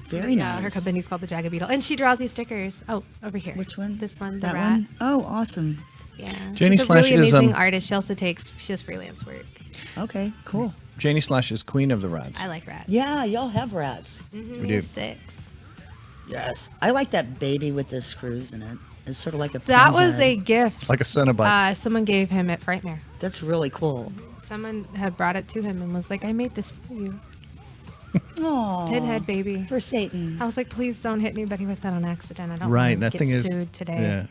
Very Yeah, nice. her company's called the Jagged Beetle. And she draws these stickers. Oh, over here. Which one? This one, the That rat. one? Oh, awesome. Yeah. Janie She's a Slash really is, amazing artist. She also she does freelance work. Okay, cool. Janie Slash is queen of the rats. I like rats. Yeah, y'all have rats. Mhm, We do. have 6. Yes. I like that baby with the screws in it. It's sort of like a That was pinhead. a gift. Like a Cenobite. Someone gave him at Frightmare. That's really cool. Someone had brought it to him and was like, I made this for you. Oh, Pinhead baby. for Satan. I was like, please don't hit anybody with that on accident. I don't Right, want to that get thing is- sued today. yeah.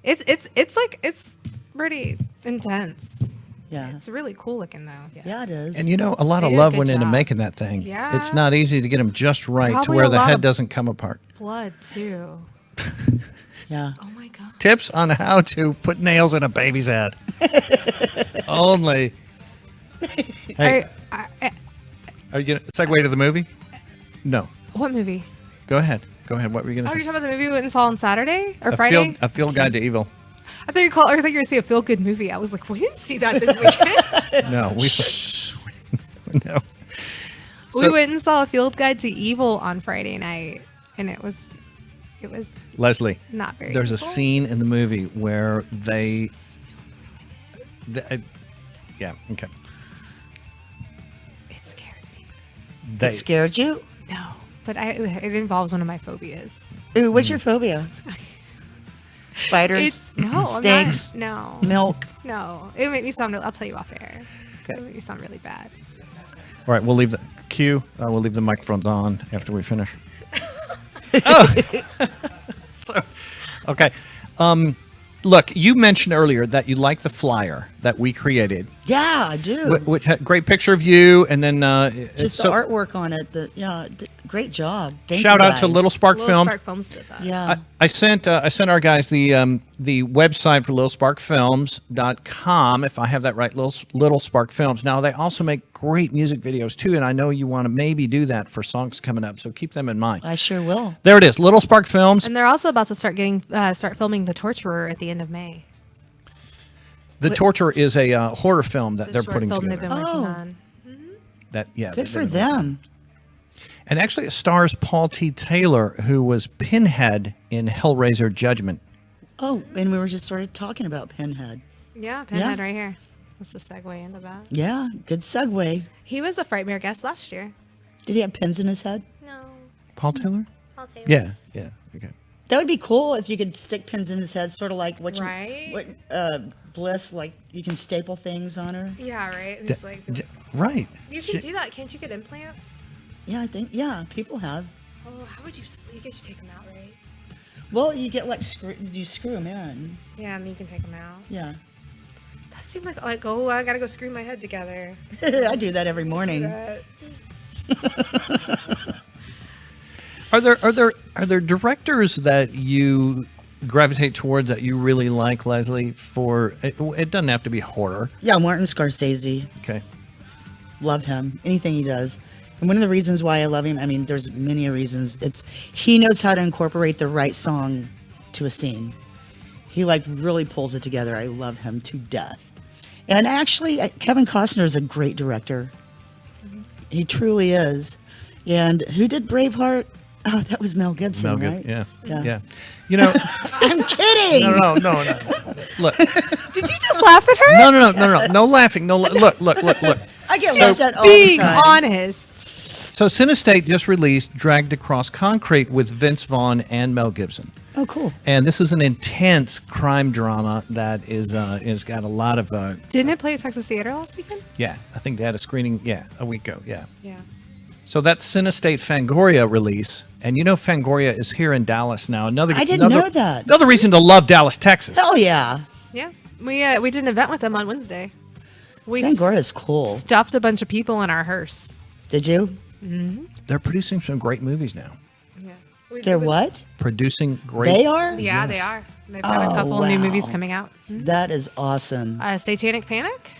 It's pretty intense. Yeah. It's really cool looking though. Yes. Yeah, it is. And you know, a lot They of did a love good went into job. making that thing. Yeah. It's not easy to get them just right to Probably where a the lot head of- doesn't come apart. Blood too. Yeah. Oh my god. Tips on how to put nails in a baby's head. Only. Hey, are you going to segue to the movie? No. What movie? Go ahead. Go ahead. What were you going to Oh, say? you're talking about the movie we went and saw on Saturday or Friday? A field guide to evil. I thought you were going to say a feel good movie. I was like, we didn't see that this weekend. No, we no. We So- went and saw a field guide to evil on Friday night, and it was Leslie, not very. there's a evil. scene in the movie where yeah, okay. It scared me. It scared you? No, but it involves one of my phobias. Ooh, what's your phobia? Spiders? It's no, Snakes? I'm not, no, Milk? no. It would make me sound. I'll tell you off air. Okay. It would make me sound really bad. All right, we'll leave the cue. We'll leave the microphones on after we finish. Oh, so okay. Look, you mentioned earlier that you like the flyer that we created, Yeah, I do. which had a great picture of you, and then Just so the artwork on it. Great job. Thank shout you out to guys. Little Spark Little Film. Spark Films did that. Yeah. I sent our guys the website for littlesparkfilms.com, if I have that right, Little Spark Films. Now, they also make great music videos, too, and I know you want to maybe do that for songs coming up, so keep them in mind. I sure will. There it is, Little Spark Films. And they're also about to start filming The Torturer at the end of May. The Torture is a horror film that It's a they're short putting film together. they've been working Oh. on. Good for them. And actually, it stars Paul T. Taylor, who was Pinhead in Hellraiser Judgment. Oh, and we were just sort of talking about Pinhead. Yeah, Pinhead right here. That's a segue into that. Yeah, good segue. He was a Frightmare guest last year. Did he have pins in his head? No, Paul Taylor? I'll take Yeah, okay. That would be cool if you could stick pins in his head, sort of like Right? Bliss, like you can staple things on her. Yeah, right. And just like Right. you can do that. Can't you get implants? Yeah, I think, people have. Oh, how would you? I guess you take them out, right? Well, you get like, you screw them in. Yeah, and then you can take them out. Yeah. That seemed like oh, I gotta go screw my head together. I do that every morning. Are there directors that you gravitate towards that you really like, Leslie? For it doesn't have to be horror. Yeah, Martin Scorsese. Okay. Love him. Anything he does. And one of the reasons why I love him, I mean, there's many reasons. It's he knows how to incorporate the right song to a scene. He like really pulls it together. I love him to death. And actually, Kevin Costner is a great director. He truly is. And who did Braveheart? Oh, that was Mel Gibson, right? Yeah. Yeah. Yeah. You know, I'm kidding. no. Look. Did you just laugh at her? No. No laughing. No. Look. I get laughed at all the Being time. honest. So Cinestate just released Dragged Across Concrete with Vince Vaughn and Mel Gibson. Oh, cool. And this is an intense crime drama that is got a lot of Didn't it play at Texas Theater last weekend? I think they had a screening a week ago. Yeah. So that's Cinestate Fangoria release, and you know Fangoria is here in Dallas now. I didn't know that. Another reason to love Dallas, Texas. Hell yeah. Yeah. We did an event with them on Wednesday. We Fangoria's cool. stuffed a bunch of people in our hearse. Did you? They're producing some great movies now. Yeah. They're what? Producing great. They are? Yeah, Yes. they are. They've got a couple new movies coming out. That is awesome. Satanic Panic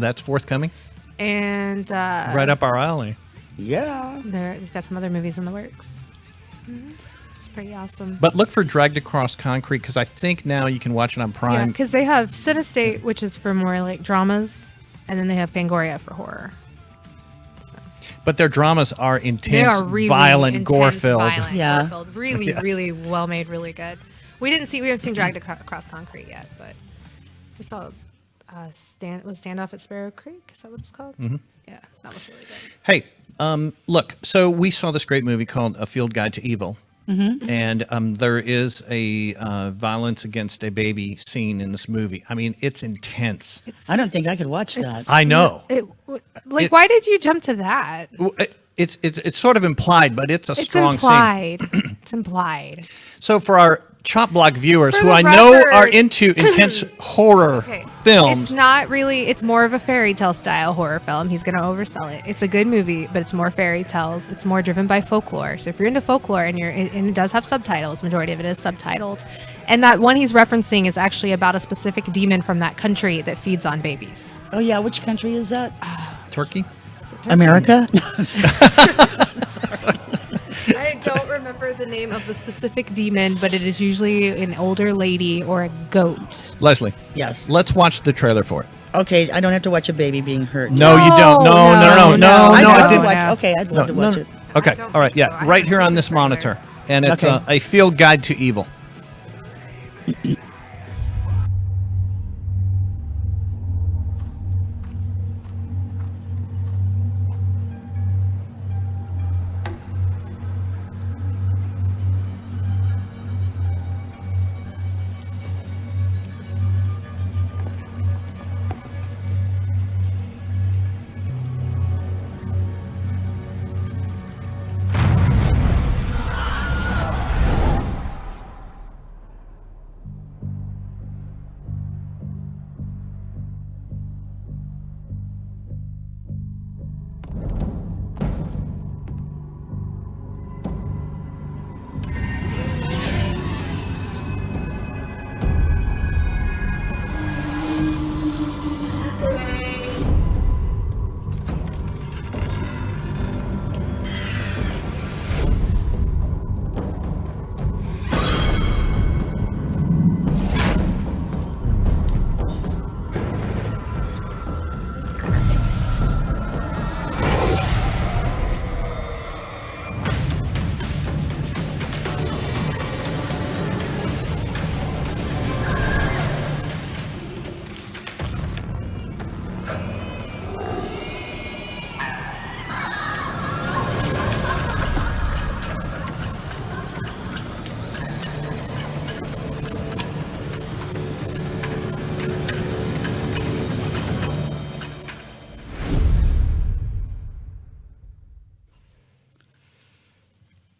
That's forthcoming. and Right up our alley. Yeah. we've got some other movies in the works. It's pretty awesome. But look for Dragged Across Concrete because I think now you can watch it on Yeah, Prime. because they have Cinestate, which is for more like dramas, and then they have Fangoria for horror. But their dramas are They intense, are really violent, intense, gore-filled. violent, Yeah. gore-filled. Really, Yes. really well made, really good. We haven't seen Dragged Across Concrete yet, but we saw Standoff at Sparrow Creek. Is that what it's called? Mm-hmm. Yeah, that was really good. Hey, look, so we saw this great movie called A Field Guide to Evil. Mm-hmm. And there is a violence against a baby scene in this movie. I mean, it's intense. I don't think I could watch that. I know. Why did you jump to that? It's sort of implied, but it's a It's strong implied. It's implied. scene. So for our Chop Block viewers, For who the I know record- are into intense horror Okay. films, It's not really. It's more of a fairy tale style horror film. He's going to oversell it. It's a good movie, but it's more fairy tales. It's more driven by folklore. So if you're into folklore and it does have subtitles, majority of it is subtitled, and that one he's referencing is actually about a specific demon from that country that feeds on babies. Oh yeah, which country is that? Turkey. America? I don't remember the name of the specific demon, but it is usually an older lady or a goat. Leslie, Yes. let's watch the trailer for it. Okay, I don't have to watch a baby being hurt. No, you don't. No, I'd I love to didn't. watch. Okay, I'd love to watch it. Okay, I don't all right, think yeah, so. I right haven't here seen on the this trailer. monitor, and it's Okay. a Field Guide to Evil.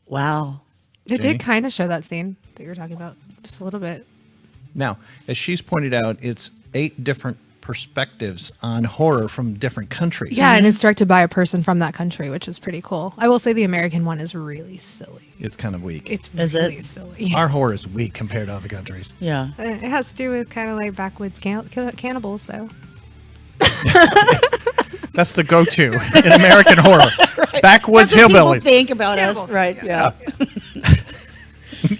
Wow. It Jenny? did kind of show that scene that you were talking about, just a little bit. Now, as she's pointed out, it's 8 different perspectives on horror from different countries. Yeah, and it's directed by a person from that country, which is pretty cool. I will say the American one is really silly. It's kind of weak. It's Is it? really silly. Our horror is weak compared to other countries. Yeah. It has to do with kind of like backwoods cannibals, though. That's the go-to in American horror. Backwoods That's what people hillbillies. think about us, Cannibals, right? Yeah.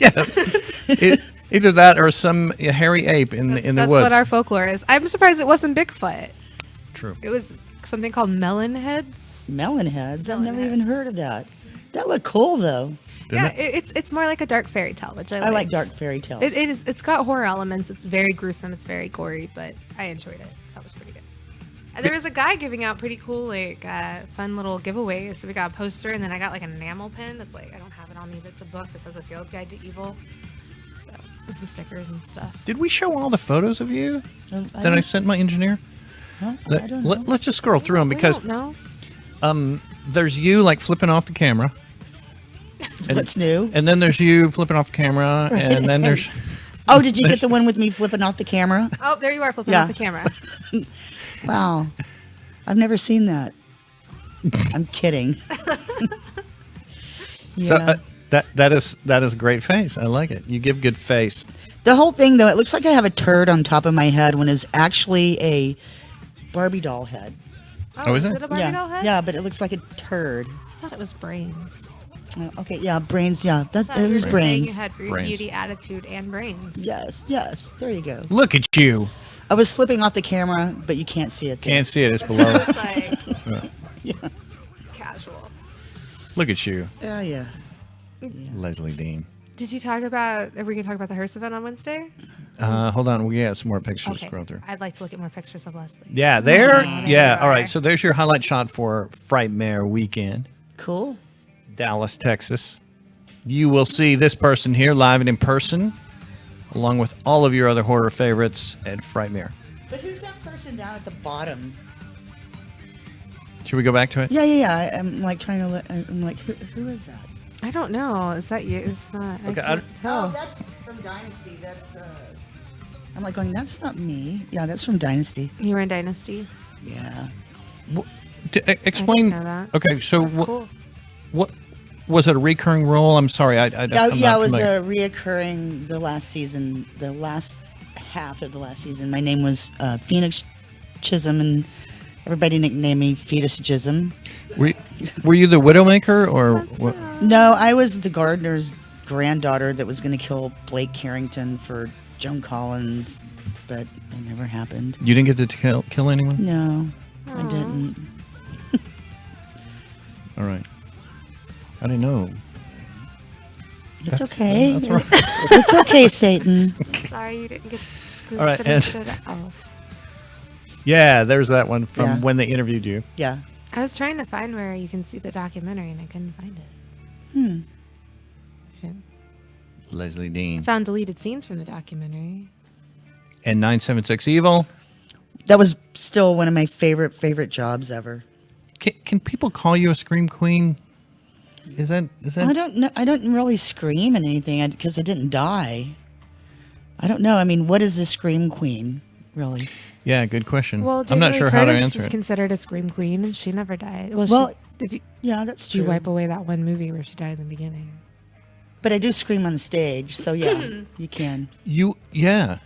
Yes. Either that or some hairy ape in the That's woods. what our folklore is. I'm surprised it wasn't Bigfoot. True. It was something called melon heads. Melon heads. I've Melon never even heads. heard of that. That looked cool though. Didn't Yeah, it? it's more like a dark fairy tale, which I I like liked. dark fairy tales. It is. It's got horror elements. It's very gruesome. It's very gory, but I enjoyed it. That was pretty good. And there was a guy giving out pretty cool, like, fun little giveaways. So we got a poster, and then I got like an enamel pin that's like, I don't have it on me, but it's a book that says A Field Guide to Evil. So, and some stickers and stuff. Did we show all the photos of you that I don't- sent my engineer? Huh? I don't know. Let's just scroll through them because We don't know. there's you like flipping off the camera, What's new? and then there's you flipping off the camera, and then there's Oh, did you get the one with me flipping off the camera? Oh, there you are flipping Yeah. off the camera. Wow. I've never seen that. I'm kidding. so Yeah. that is a great face. I like it. You give good face. The whole thing, though, it looks like I have a turd on top of my head when it's actually a Barbie doll head. Oh, is it? it a Barbie yeah, doll head? yeah, but it looks like a turd. I thought it was brains. Okay, yeah, brains. Yeah, So it was you were saying brains. You had Brains. beauty, attitude, and brains. Yes. There you go. Look at you. I was flipping off the camera, but you can't see it. There. Can't see it. It's below. It's like it's casual. Look at you, Yeah. Lezlie Deane. Did you talk about? Are we gonna talk about the hearse event on Wednesday? Hold on. We got some more pictures to scroll through. I'd like to look at more pictures of Leslie. Yeah, there. There Yeah. you All are. right. So there's your highlight shot for Frightmare Weekend, Cool. Dallas, Texas. You will see this person here live and in person, along with all of your other horror favorites at Frightmare. But who's that person down at the bottom? Should we go back to it? Yeah. I'm like trying to. I'm like, who is that? I don't know. Is that you? It's not. Okay, I can't tell. Oh, that's from Dynasty. That's. I'm like going. That's not me. Yeah, that's from Dynasty. You were in Dynasty. Yeah. Explain. know that. Okay, so Cool. what was it a recurring role? I'm sorry, I'm Yeah, not it was familiar. reoccurring the last season, the last half of the last season. My name was Phoenix Chisholm, and everybody nicknamed me Fetus Chisholm. Were you the Widowmaker or what? No, I was the gardener's granddaughter that was going to kill Blake Carrington for Joan Collins, but it never happened. You didn't get to kill anyone? No, I didn't. All right. I didn't know. It's okay. That's right. It's okay, Satan. Sorry, you didn't get to All right, finish and- it off. Yeah, there's that one from Yeah. when they interviewed you. Yeah. I was trying to find where you can see the documentary, and I couldn't find it. Okay. Lezlie Deane. Found deleted scenes from the documentary. And 976 Evil. That was still one of my favorite jobs ever. Can people call you a scream queen? Is that I don't know. I don't really scream in anything because I didn't die. I don't know. I mean, what is a scream queen, really? Yeah, good question. Well, I'm not Jamie sure Lee how to Curtis answer is it. considered a scream queen, and she never died. Well, if you, Yeah, that's do you true. wipe away that one movie where she died in the beginning? But I do scream on stage, so yeah, you can. You're a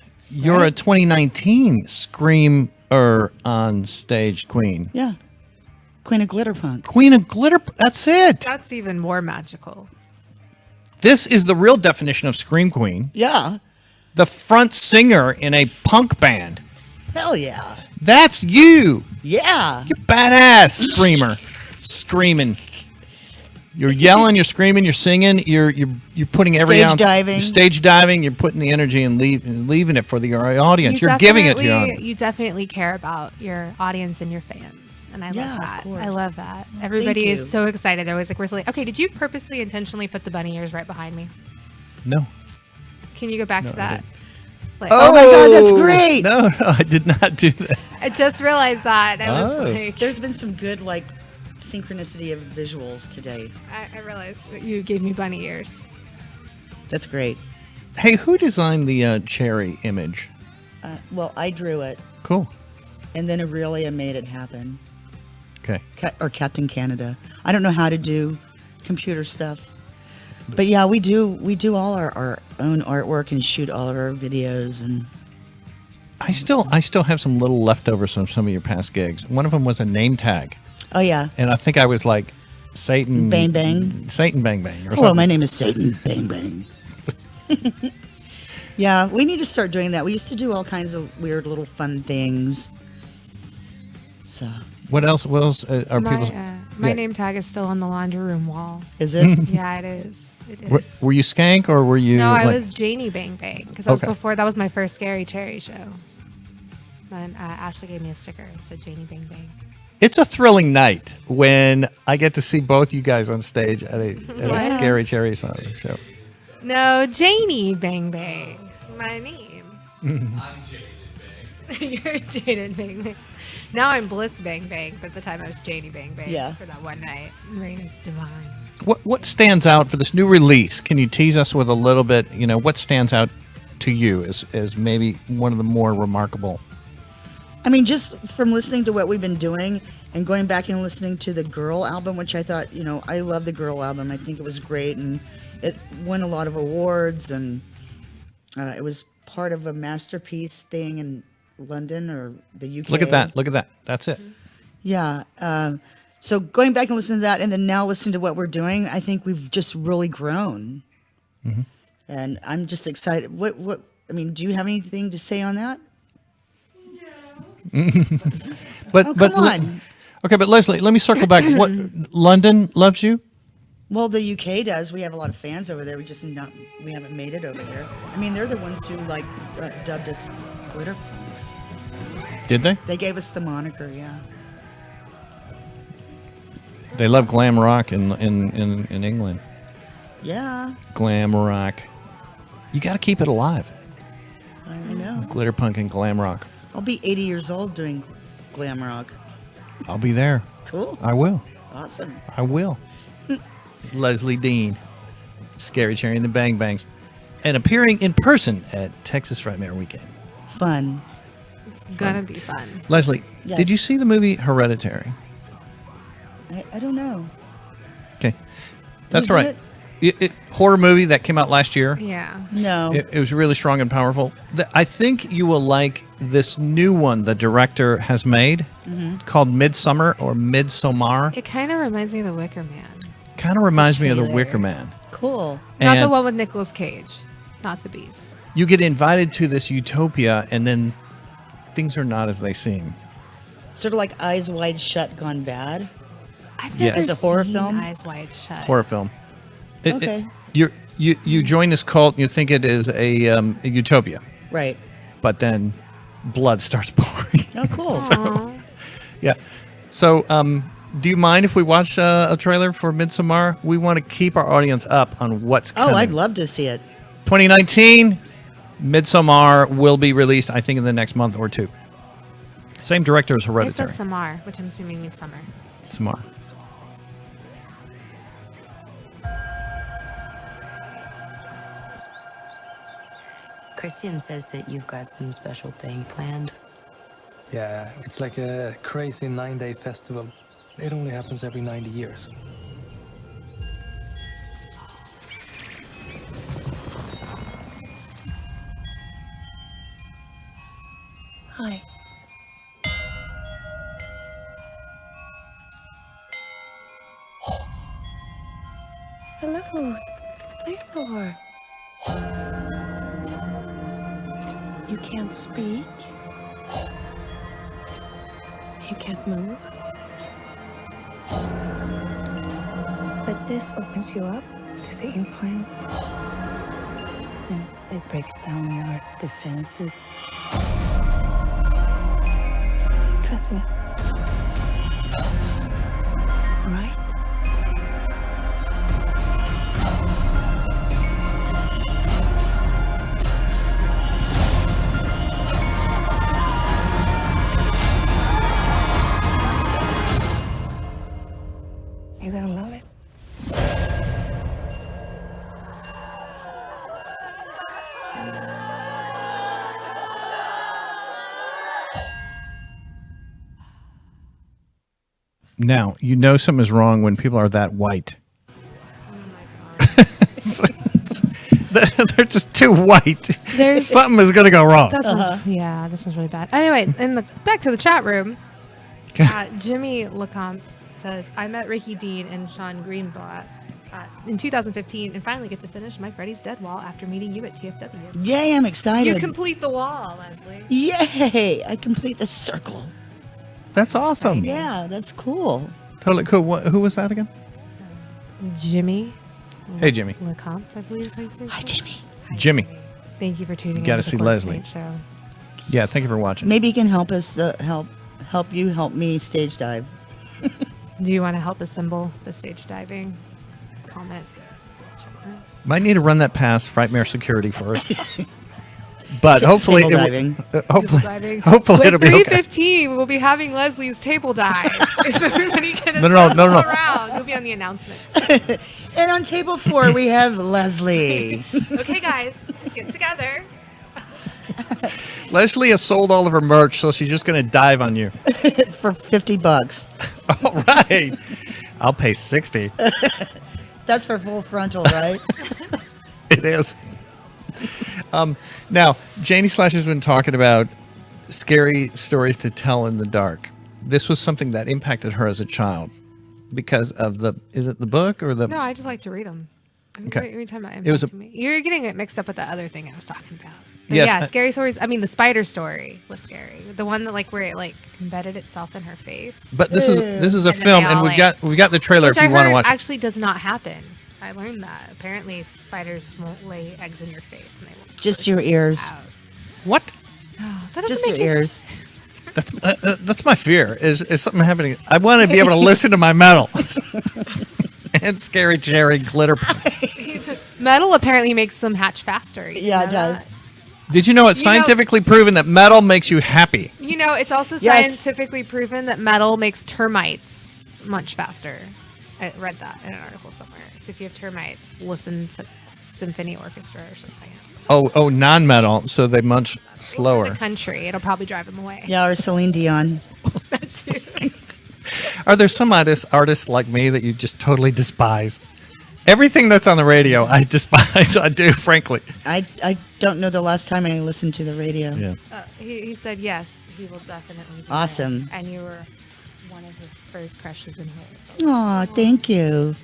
Right? 2019 screamer on stage queen. Yeah, Queen of Glitter Punk. Queen of Glitter. That's it. That's even more magical. This is the real definition of scream queen. Yeah, The front singer in a punk band. hell yeah, That's you. yeah. You're badass screamer. Screaming. You're yelling, you're screaming, you're singing, you're putting every Stage ounce. diving. You're stage diving, you're putting the energy and leaving it for the audience. You're giving it to your audience. You definitely care about your audience and your fans, and I Yeah, love of that. course. I love that. Everybody you. is so excited. They're always like, "We're okay." Did you purposely, intentionally put the bunny ears right behind me? No. Can you go back No, to I that? didn't. Like, Oh my God, that's great. No, I did not do that. I just realized that. And I Oh. was like, There's been some good synchronicity of visuals today. I realized that you gave me bunny ears. That's great. Hey, who designed the cherry image? Well, I drew it, Cool. and then Aurelia made it happen. Okay. Or Captain Canada. I don't know how to do computer stuff. But yeah, we do all our own artwork and shoot all of our videos, and I still have some little leftovers from some of your past gigs. One of them was a name tag, oh yeah. and I think I was like Satan Bang Bang. Satan Bang Bang or Hello, something. my name is Satan. Bang bang. Yeah, we need to start doing that. We used to do all kinds of weird little fun things. So, What else? What else are My, people? my Yeah. name tag is still on the laundry room wall. is it? Yeah, it is. It Were, is. were you Skank or were you? No, I like- was Janie Bang Bang because Okay. that was my first Scary Cherry show. And Ashley gave me a sticker that said Janie Bang Bang. It's a thrilling night when I get to see both you guys on stage at a Yeah. Scary Cherry show. No, Janie Bang Bang. My name. I'm jaded, bang. You're Jaded Bang Bang. Now I'm Bliss Bang Bang, but at the time I was Janie Bang Bang Yeah. for that one night. Rain is divine. What stands out for this new release? Can you tease us with a little bit? What stands out to you as maybe one of the more remarkable? I mean, just from listening to what we've been doing and going back and listening to the Girl album, which I thought, I love the Girl album. I think it was great, and it won a lot of awards, and it was part of a masterpiece thing in London or the UK. Look at that! Look at that! That's it. Yeah. So going back and listening to that, and then now listening to what we're doing, I think we've just really grown. Mm-hmm. And I'm just excited. What? I mean, do you have anything to say on that? But Oh, come on. Okay, but Lezlie, let me circle back. What London loves you? Well, the UK does. We have a lot of fans over there. We haven't made it over here. I mean, they're the ones who dubbed us glitter punks. Did they? They gave us the moniker, yeah. They love glam rock in England. Yeah, Glam rock. You got to keep it alive. I know. Glitter punk and glam rock. I'll be 80 years old doing glam rock. I'll be there. Cool. I will. Awesome. I will. Lezlie Deane, Scary Cherry and the Bang Bangs, and appearing in person at Texas Frightmare Weekend. Fun. It's gonna be fun. Lezlie, Yes. did you see the movie Hereditary? I don't know. Okay, that's Who's in right. Horror movie that came out last year. Yeah. No. It was really strong and powerful. I think you will like this new one the director has made called Midsummer or Midsommar. It kind of reminds me of The Wicker Man. Kind of reminds me of The trailer. Wicker Man. Cool. Not the And one with Nicolas Cage. Not the bees. you get invited to this utopia, and then things are not as they seem. Sort of like Eyes Wide Shut gone bad. I've Yes. never It's a horror seen film? Eyes Wide Shut. Horror film. Okay. You join this cult, and you think it is a utopia, Right. but then blood starts pouring. Oh, cool. Aw. Yeah. So, do you mind if we watch a trailer for Midsommar? We want to keep our audience up on what's coming. Oh, I'd love to see it. 2019, Midsommar will be released, I think, in the next month or two. Same director as It Hereditary. says Samar, which I'm assuming means summer. Samar. Christian says that you've got some special thing planned. Yeah, it's like a crazy 9-day festival. It only happens every 90 years. Hi. Hello, Theodore. You can't speak. You can't move. But this opens you up to the influence. And it breaks down your defenses. Trust me. Right? You're gonna love it. Now, you know something is wrong when people are that white. They're just too white. Something is going to go wrong. That sounds, yeah, that sounds really bad. Anyway, back to the chat room. Jimmy Lecomte says, I met Ricky Dean and Sean Greenblatt in 2015 and finally get to finish my Freddy's Dead wall after meeting you at TFW. Yay, I'm excited. You complete the wall, Lezlie. Yay, I complete the circle. That's awesome. Yeah, that's cool. Totally cool. Who was that again? Jimmy Hey, Jimmy. Lecomte, I believe is how you say it. Hi, Jimmy. Jimmy. Thank you for tuning in. Gotta to see the Lezlie. Corpsepaint Show. Yeah, thank you for watching. Maybe you can help us help you help me stage dive. Do you want to help assemble the stage diving? Comment. Might need to run that past Frightmare Security first. But hopefully, Table diving. Hopefully it'll be okay. 3:15, we'll be having Leslie's table dive. If everybody can No. around, you'll be on the announcement. And on table 4 we have Lezlie. Okay, guys, let's get together. Leslie has sold all of her merch, so she's just going to dive on you. For $50. All right. I'll pay 60. That's for full frontal, right? It is. Now, Janie Slash has been talking about scary stories to tell in the dark. This was something that impacted her as a child. because of is it the book or the? No, I just like to read them. Okay. Every time It was you're getting it mixed up with the other thing I was talking about. But Yes, yeah, scary stories. I mean, the spider story was scary. The one that where it embedded itself in her face. But this is a And then film, they and all, we've got the trailer Which if you I want to heard watch it. actually does not happen. I learned that. Apparently, spiders won't lay eggs in your face, and they won't Just burst your ears. out. What? Oh, that doesn't Just your make ears. That's my fear. Is something happening? I want to be able to listen to my metal and scary cherry glitter. Metal apparently makes them hatch faster. You Yeah, know it does. that? Did you know it's You know- scientifically proven that metal makes you happy? You know, it's also Yes. scientifically proven that metal makes termites much faster. I read that in an article somewhere. So if you have termites, listen to symphony orchestra or something. Oh, non-metal, so they much Listen to slower. country, it'll probably drive them away. Yeah, or Celine Dion. That too. Are there some artists like me that you just totally despise? Everything that's on the radio, I despise. I do, frankly. I don't know the last time I listened to the radio. Yeah. He said yes, he will definitely. Do Awesome. that. And you were one of his first crushes in here. Aw, thank you.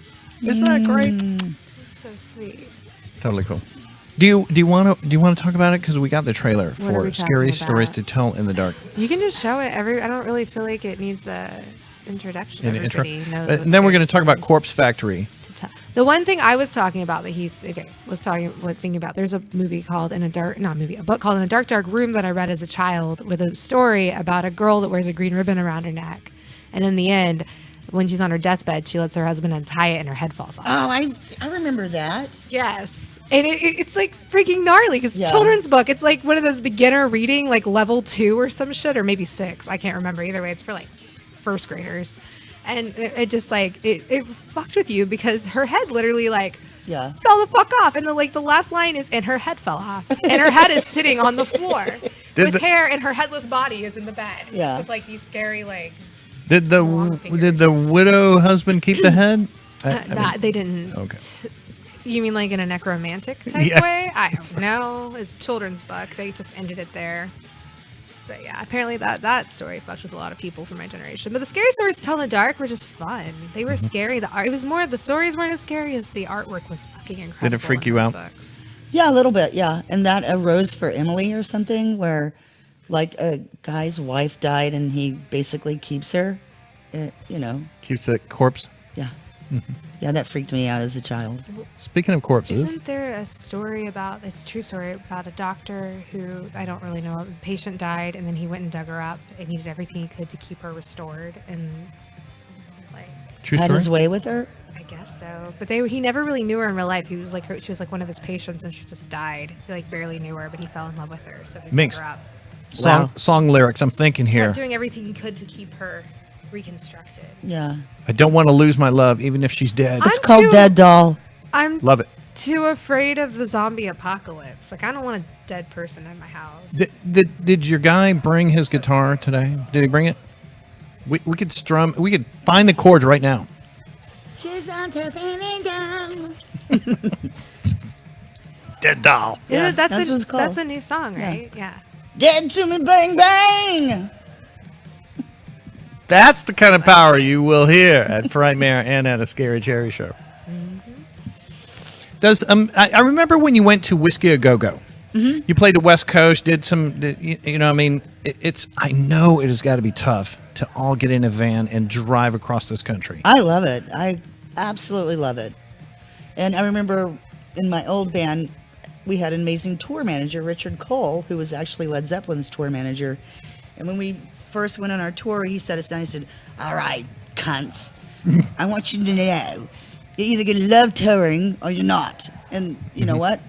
Isn't that great? That's so sweet. Totally cool. Do you want to talk about it? Because we got the trailer are for we Scary talking Stories about? to Tell in the Dark. You can just show it. I don't really feel like it needs a introduction. In the intro. Everybody knows. And what then we're going Scary to talk about Stories Corpse Factory. to Tell. The one thing I was talking about that thinking about. There's a movie called a book called In a Dark Dark Room that I read as a child with a story about a girl that wears a green ribbon around her neck, and in the end, when she's on her deathbed, she lets her husband untie it and her head falls off. Oh, I remember that. Yes. And it's like freaking gnarly because Yeah. it's a children's book. It's like one of those beginner reading, like level 2 or some shit, or maybe 6. I can't remember. Either way, it's for like first graders. And it just it fucked with you because her head literally Yeah. fell the fuck off. And the last line is, and her head fell off. And her head is sitting on the floor with hair, and her headless body is in the bed. Yeah. With these scary Did long the fingers. widow husband keep the head? they didn't. Okay. You mean like in a necromantic type Yes. way? I don't know. It's a children's book. They just ended it there. But yeah, apparently that story fucked with a lot of people from my generation. But the scary stories to tell in the dark were just fun. They were scary. It was more the stories weren't as scary as the artwork was fucking incredible. Did it freak in you those out? Books. Yeah, a little bit, yeah. And that arose for Emily or something where a guy's wife died and he basically keeps her. Keeps the corpse. Yeah. Yeah, that freaked me out as a child. Speaking of corpses, Isn't there a story it's a true story about a doctor who, I don't really know, the patient died and then he went and dug her up and he did everything he could to keep her restored and true Had story. his way with her? I guess so. But he never really knew her in real life. He was she was one of his patients and she just died. He barely knew her, but he fell in love with her. So he Makes- dug her up. Song lyrics. I'm thinking here. Kept doing everything he could to keep her reconstructed. Yeah. I don't want to lose my love, even if she's dead. It's I'm called too- Dead Doll. I'm Love it. too afraid of the zombie apocalypse. I don't want a dead person in my house. Did your guy bring his guitar today? Did he bring it? We could strum. We could find the chords right now. She's on to down. Dead doll. Yeah, that's that's what it's called. That's a new song, right? Yeah. Dead to me, bang, bang. That's the kind of power you will hear at Frightmare and at a Scary Cherry show. Does I remember when you went to Whiskey A Go Go. You played the West Coast. I mean, I know it has got to be tough to all get in a van and drive across this country. I love it. I absolutely love it. And I remember in my old band, we had an amazing tour manager, Richard Cole, who was actually Led Zeppelin's tour manager. And when we first went on our tour, he sat us down and he said, "All right, cunts, I want you to know you're either going to love touring or you're not." And you know what?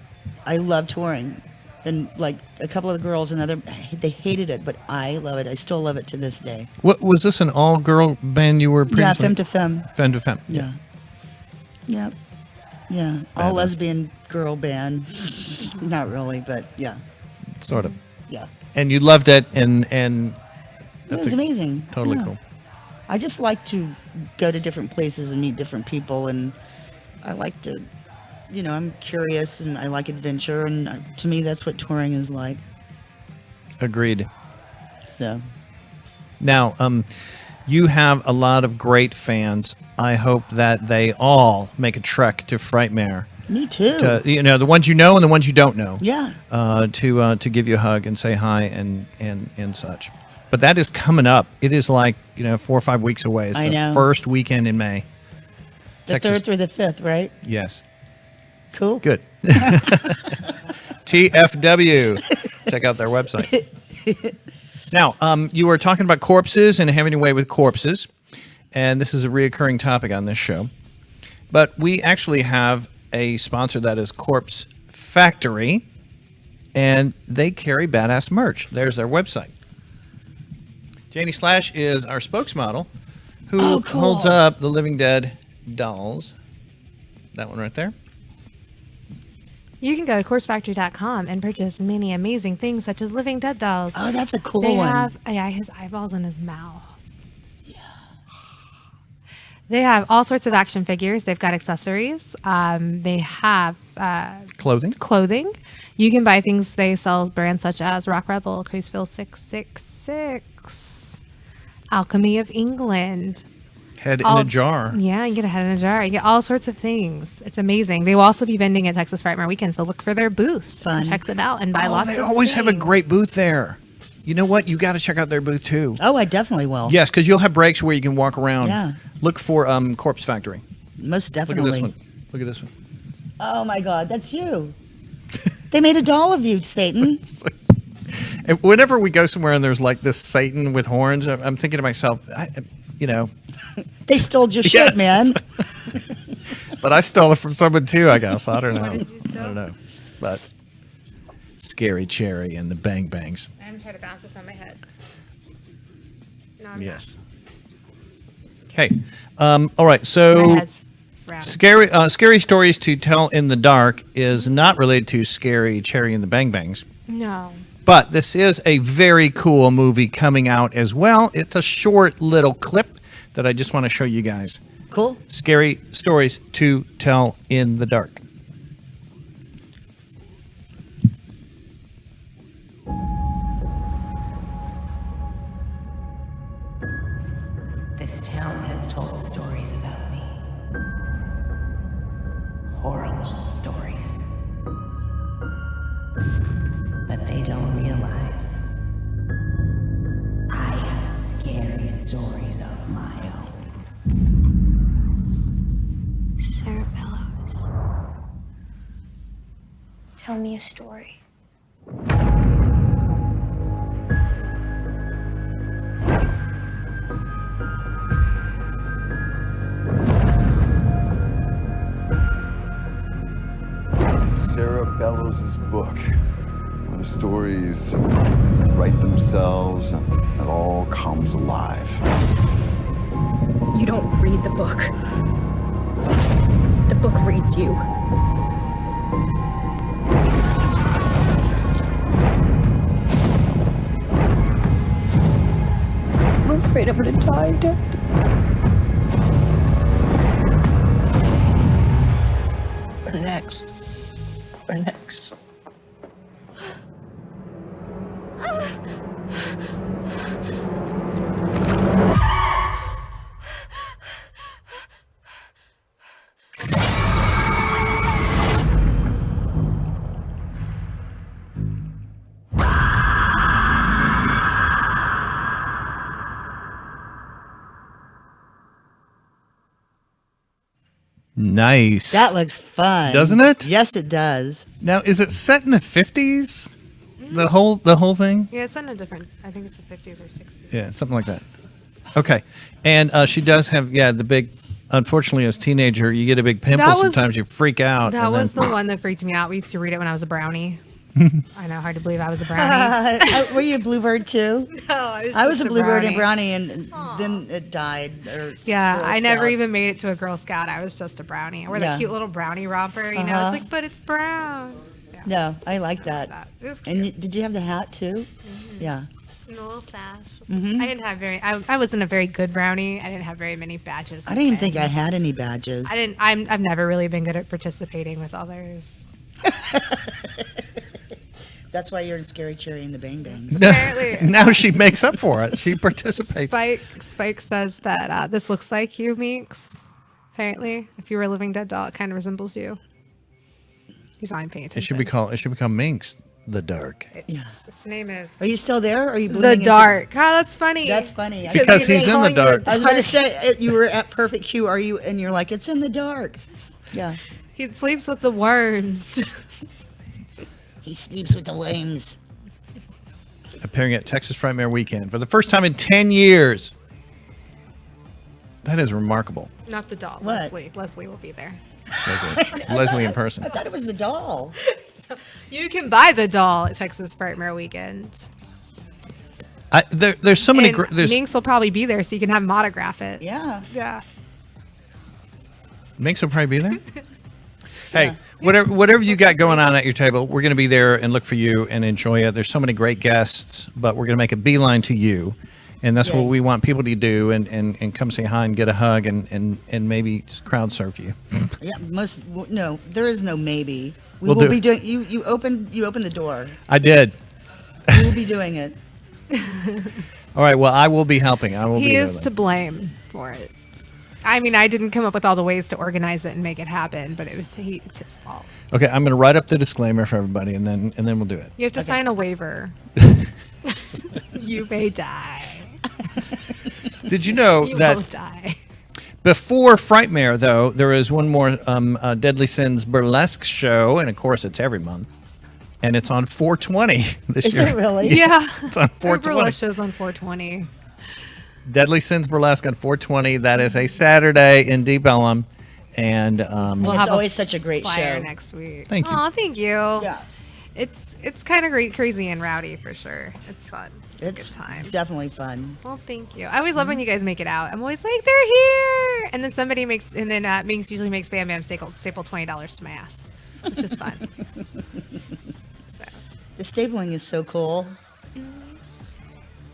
I love touring. And a couple of the girls, they hated it, but I love it. I still love it to this day. What was this, an all-girl band you were Yeah, previously? Femme to Femme. Femme to Femme. Yeah. Yep. Yeah. All lesbian girl band. Not really, but yeah. Sort of. Yeah. And you loved it, and It that's was amazing. totally Yeah. cool. I just like to go to different places and meet different people, and I like to, I'm curious and I like adventure, and to me that's what touring is like. Agreed. So, Now, You have a lot of great fans. I hope that they all make a trek to Frightmare. Me too. The ones you know and the ones you don't know. Yeah. To give you a hug and say hi and such. But that is coming up. It is like 4 or 5 weeks away. It's I know. the first weekend in May. The Texas. 3rd through the 5th, right? Yes. Cool. Good. TFW. Check out their website. Now, you were talking about corpses and having a way with corpses, and this is a reoccurring topic on this show. But we actually have a sponsor that is Corpse Factory, and they carry badass merch. There's their website. Janie Slash is our spokesmodel who cool. holds up the Living Dead dolls. That one right there. You can go to corsefactory.com and purchase many amazing things such as Living Dead dolls. Oh, that's a cool They one. have his eyeballs in his mouth. Yeah. They have all sorts of action figures. They've got accessories. They have Clothing. You can buy things. They sell brands such as Rock Rebel, Cruiseville 666, Alchemy of England. Head in a jar. Yeah, you get a head in a jar. You get all sorts of things. It's amazing. They will also be vending at Texas Frightmare Weekend, so look for their booth. Fun. Check them out and buy lots of They always have a things. great booth there. You know what? You got to check out their booth too. Oh, I definitely will. Yes, because you'll have breaks where you can walk around. Yeah. Look for Corpse Factory. Most Look definitely. at this one. Look at this one. Oh my God, that's you. They made a doll of you, Satan. And whenever we go somewhere and there's like this Satan with horns, I'm thinking to myself, They stole your shit, Yes. man. But I stole it from someone too, I guess. I don't know. did you steal? I don't know. But Scary Cherry and the Bang Bangs. I'm trying to bounce this on my head. No, I'm Yes. Hey. All right. not. So My head's round. scary stories to tell in the dark is not related to Scary Cherry and the Bang Bangs. No. But this is a very cool movie coming out as well. It's a short little clip that I just want to show you guys. Cool. Scary stories to tell in the dark. This town has told stories about me. Horrible stories. But they don't realize I have scary stories of my own. Sarah Bellows. Tell me a story. Sarah Bellows' book, where the stories write themselves and it all comes alive. You don't read the book. The book reads you. I'm afraid I'm gonna die, Dad. We're next. We're next. Nice. That looks fun. Doesn't it? Yes, it does. Now, is it set in the 50s? The whole thing? Yeah, it's in a different. I think it's the 50s or 60s. Yeah, something like that. Okay. And she does have, the big, unfortunately, as a teenager, you get a big pimple. That was- Sometimes you freak out. That and was then- the one that freaked me out. We used to read it when I was a brownie. I know, hard to believe I was a brownie. Were you a bluebird too? No, I was a bluebird and brownie, and then it died. Yeah, Girl I never Scouts. even made it to a Girl Scout. I was just a brownie. I wore Yeah. the cute little brownie romper, you know. Uh-huh. It's like, but it's brown. Yeah, No, I like that. it was And cute. did you have the hat too? Yeah. And a little sash. Mm-hmm. I didn't have I wasn't a very good brownie. I didn't have very many badges. I and didn't even think I things. had any badges. I've never really been good at participating with others. That's why you're in Scary Cherry and the Bang Bangs. Apparently. Now she makes up for it. She participates. Spike says that this looks like you, Minx. Apparently, if you were a living dead doll, it kind of resembles you. He's not paying attention. It should become Minx the Dark. Its name is. Are you still there? Or are you The bleeding Dark? Oh, that's funny. That's funny. Because he's in the dark. I was going to say you were at perfect cue. Are you? And you're like, it's in the dark. Yeah. He sleeps with the worms. He sleeps with the worms. Appearing at Texas Frightmare Weekend for the first time in 10 years. That is remarkable. Not the doll. What? Leslie. Leslie will be there. Leslie in person. I thought it was the doll. You can buy the doll at Texas Frightmare Weekend. There's so many. And Minx will probably be there, so you can have him autograph it. Yeah. Yeah. Minx will probably be there. Hey, whatever you got going on at your table, we're going to be there and look for you and enjoy it. There's so many great guests, but we're going to make a beeline to you. And that's what we want people to do and come say hi and get a hug and maybe crowd surf you. Yeah, there is no maybe. We We'll will do be it. doing you open the door. I did. We will be doing it. All right, well, I will be helping. He is to blame for it. I mean, I didn't come up with all the ways to organize it and make it happen, but it's his fault. Okay, I'm going to write up the disclaimer for everybody and then we'll do it. You have to sign a waiver. You may die. Did you know You that won't die. before Frightmare, though, there is one more Deadly Sins burlesque show, and of course it's every month, and it's on 420 this year. Is it really? Yeah. It's on 420. Burlesque shows on 420. Deadly Sins burlesque on 420. That is a Saturday in Deep Ellum, and We'll It's have always such a great flyer show. next week. Thank you. Oh, thank you. Yeah. It's kind of crazy and rowdy for sure. It's fun. It's a good time. Definitely fun. Well, thank you. I always love when you guys make it out. I'm always like, they're here, and then somebody makes, and then Minx usually makes Bam Bam staple $20 to my ass, which is fun. So The stapling is so cool.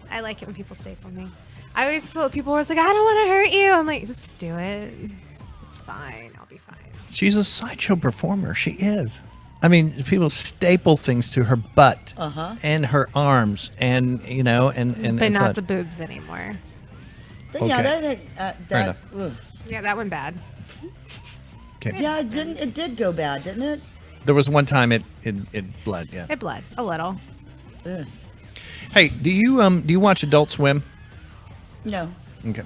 I like it when people staple me. I always feel people are like, I don't want to hurt you. I'm like, just do it. It's fine. I'll be fine. she's a sideshow performer. She is. I mean, people staple things to her butt and her arms, and but it's not the boobs anymore. Yeah, enough. Yeah, that went bad. Okay. Yeah, it did go bad, didn't it? There was one time it bled. Yeah. It bled a little. Ugh. Hey, do you watch Adult Swim? No. Okay.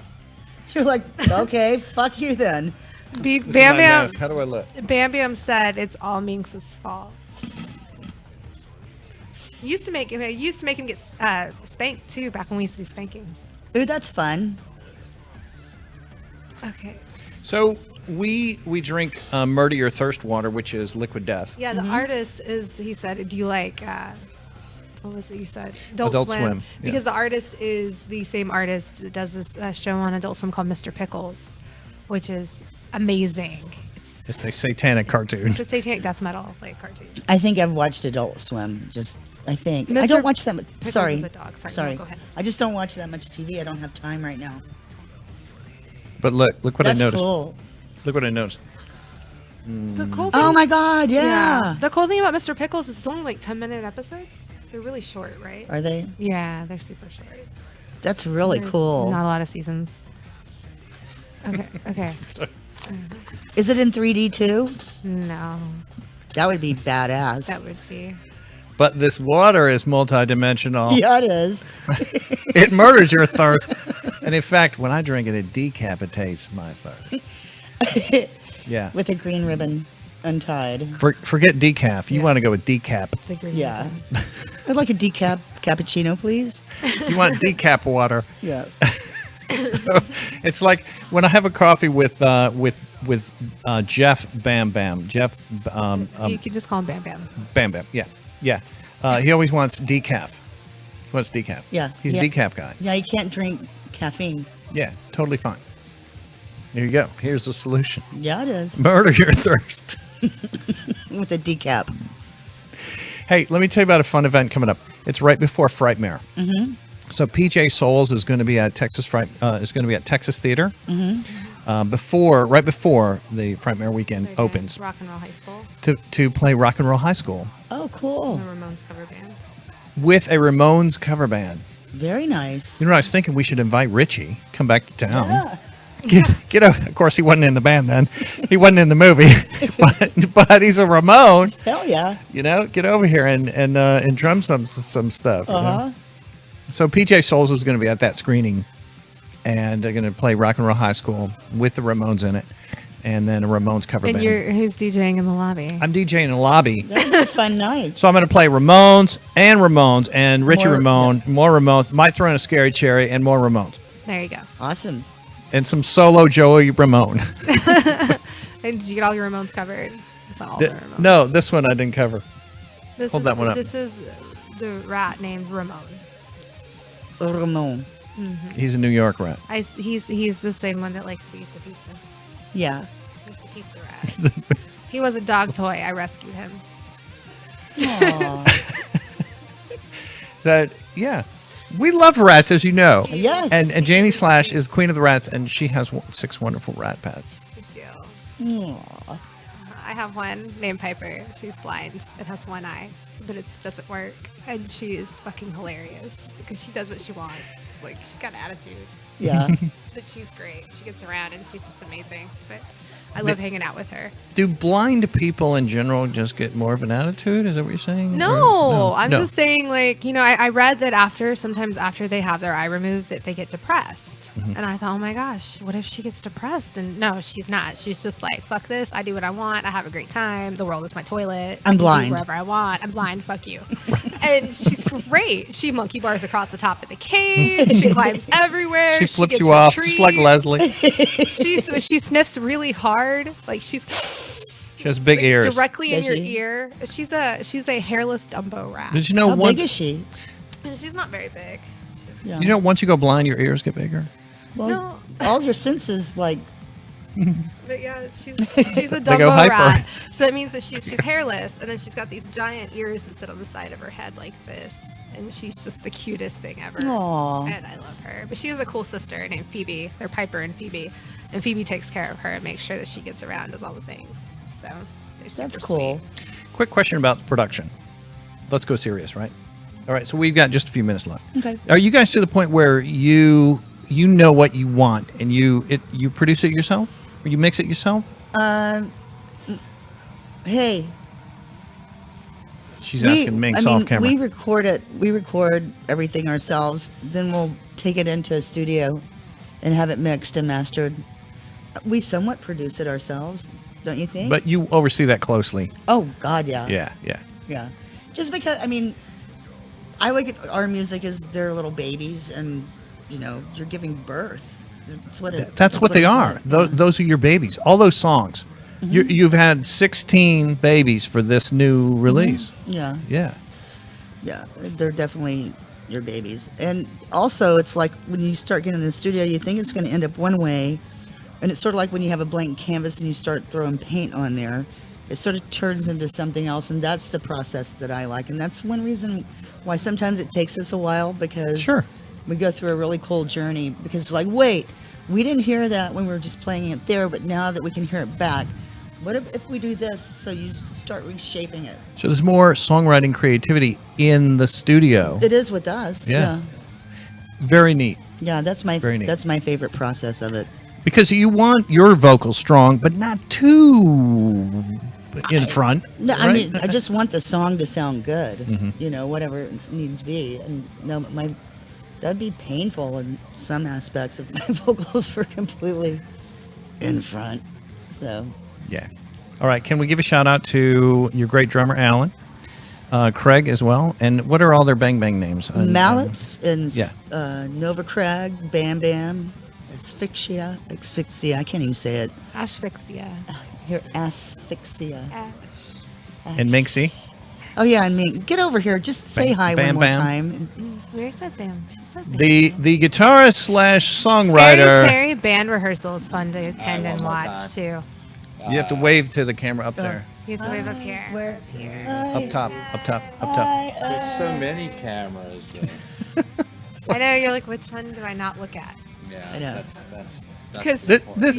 You're like, okay, fuck you then. Bam Bam. How do I look? Bam Bam said it's all Minx's fault. Used to make him get spanked too back when we used to do spanking. Ooh, that's fun. Okay. So we drink Murder Your Thirst water, which is liquid death. Yeah, the artist is. He said, "Do you like?" What was it you said? Adult Swim, yeah. Because the artist is the same artist that does this show on Adult Swim called Mr. Pickles, which is amazing. It's a satanic cartoon. It's a satanic death metal cartoon. I think I've watched Adult Swim. I think. I Mr. don't watch that much. Pickles Sorry. is a dog. Sorry, no, go ahead. I just don't watch that much TV. I don't have time right now. But look what That's I noticed. cool. Look what I noticed. The cool thing, Oh my God! Yeah. The cool thing about Mr. Pickles is it's only like 10-minute episodes. They're really short, right? Are they? Yeah, they're super short. That's really There's cool. Not a lot of seasons. Okay. Okay. Is it in 3D too? No, That would be badass. that would be. But this water is multidimensional. Yeah, it is. It murders your thirst. And in fact, when I drink it, it decapitates my thirst. Yeah. With a green ribbon untied. Forget decaf. You want to go with decap. It's a green Yeah. ribbon. I'd like a decaf cappuccino, please. You want decap water. Yeah. So it's like when I have a coffee with Jeff Bam Bam. Jeff You could just call him Bam Bam. Bam Bam. Yeah. Yeah. He always wants decaf. He wants decaf. Yeah. He's a decaf guy. Yeah, you can't drink caffeine. Yeah. Totally fine. There you go. Here's the solution. Yeah, it is. Murder your thirst. With a decaf. Hey, let me tell you about a fun event coming up. It's right before Frightmare. Mm-hmm. So PJ Souls is going to be at Texas Theater. Mm-hmm. Right before the Frightmare Weekend They're doing opens Rock and Roll High School. to play Rock and Roll High School. Oh, cool. cool. The Ramones cover band. With a Ramones cover band. Very nice. You know, I was thinking we should invite Richie, come back to town. Yeah. Get of course, he wasn't in the band then. He wasn't in the movie, but he's a Ramone. Hell yeah. You know, get over here and drum some stuff. You know? So PJ Souls is going to be at that screening, and they're going to play Rock and Roll High School with the Ramones in it, and then a Ramones cover And band. who's DJing in the lobby? I'm DJing in the lobby. That'll be a fun night. So I'm going to play Ramones and Richie More- Ramone, more Ramones. Might throw in a Scary Cherry and more Ramones. There you go. Awesome. And some solo Joey Ramone. And did you get all your Ramones covered? It's not all the Ramones. No, this one I didn't cover. This Hold is, that one up. This is the rat named Ramon. Ramon. He's a New York rat. He's the same one that likes to eat the pizza. Yeah. He's the pizza rat. He was a dog toy. I rescued him. Aww. So, yeah. We love rats, as you know. Yes. And Janie Slash is queen of the rats, and she has 6 wonderful rat pets. Good deal. Aw. I have one named Piper. She's blind and has one eye, but it doesn't work. And she is fucking hilarious because she does what she wants. Like, she's got attitude. Yeah. But she's great. She gets around and she's just amazing. But I love hanging out with her. Do blind people in general just get more of an attitude? Is that what you're saying? No, Or- I'm No. just saying, like, you know, I read that sometimes after they have their eye removed, that they get depressed. Mm-hmm. And I thought, oh my gosh, what if she gets depressed? And no, she's not. She's just like, fuck this. I do what I want. I have a great time. The world is my toilet. I I'm can do blind. wherever I want. I'm blind. Fuck you. And she's great. She monkey bars across the top of the cave. She climbs everywhere. She flips gets you her off just like treats. Leslie. She sniffs really hard. Like she's She has big ears. directly in Does your she? ear. She's a hairless Dumbo rat. Did you know How once big is she? And she's not very big. Yeah. you know once you go blind, your ears get bigger? Well, No. all your senses, like, But yeah, she's a They go Dumbo hyper. rat. So it means that she's hairless, and then she's got these giant ears that sit on the side of her head like this, and she's just the cutest thing ever. Aw. And I love her. But she has a cool sister named Phoebe. They're Piper and Phoebe, and Phoebe takes care of her and makes sure that she gets around, does all the things. So they're super that's cool. sweet. Quick question about the production. Let's go serious, right? All right, so we've got just a few minutes left. Okay. Are you guys to the point where you know what you want and you produce it yourself? Or you mix it yourself? Hey. She's asking Minx off camera. We record it. We record everything ourselves. Then we'll take it into a studio and have it mixed and mastered. We somewhat produce it ourselves, don't you think? But you oversee that closely. Oh, God, yeah. Yeah. Yeah. Just because, I mean, I look at our music as they're little babies and, you know, you're giving birth. That's what That's what they it's are. like. Those are your babies. All those songs. You've had 16 babies for this new release. Yeah. Yeah. Yeah, they're definitely your babies. And also, it's like when you start getting in the studio, you think it's going to end up one way. And it's sort of like when you have a blank canvas and you start throwing paint on there, it sort of turns into something else. And that's the process that I like. And that's one reason why sometimes it takes us a while, because Sure. we go through a really cool journey. Because it's like, wait, we didn't hear that when we were just playing it there, but now that we can hear it back, what if we do this? So you start reshaping it. So there's more songwriting creativity in the studio. It is with us. Yeah. Very neat. Yeah, that's my Very neat. that's my favorite process of it. Because you want your vocals strong, but not too in front. No, I right? mean, I just want the song to sound good. Mm-hmm. You know, whatever it needs to be. And no, that'd be painful in some aspects if my vocals were completely in front. So Yeah. All right. Can we give a shout out to your great drummer, Alan? Craig as well. And what are all their bang bang names? Mallets and yeah. Nova Crag, Bam Bam, Asphyxia. I can't even say it. Asphyxia. Here, Asphyxia. Ash. And Minxie. Oh yeah, I mean, get over here. Just say Bam- hi Bam one more Bam. time. Where said Bam? She said Bam. The guitarist slash Scary songwriter. Terry band rehearsal is fun to attend and watch too. You have to wave to the camera up there. You have to wave up here. Where? Here. Up top. Up top. Up top. There's so many cameras. That, I know you're like, which one do I not look at? yeah, I know. that's Because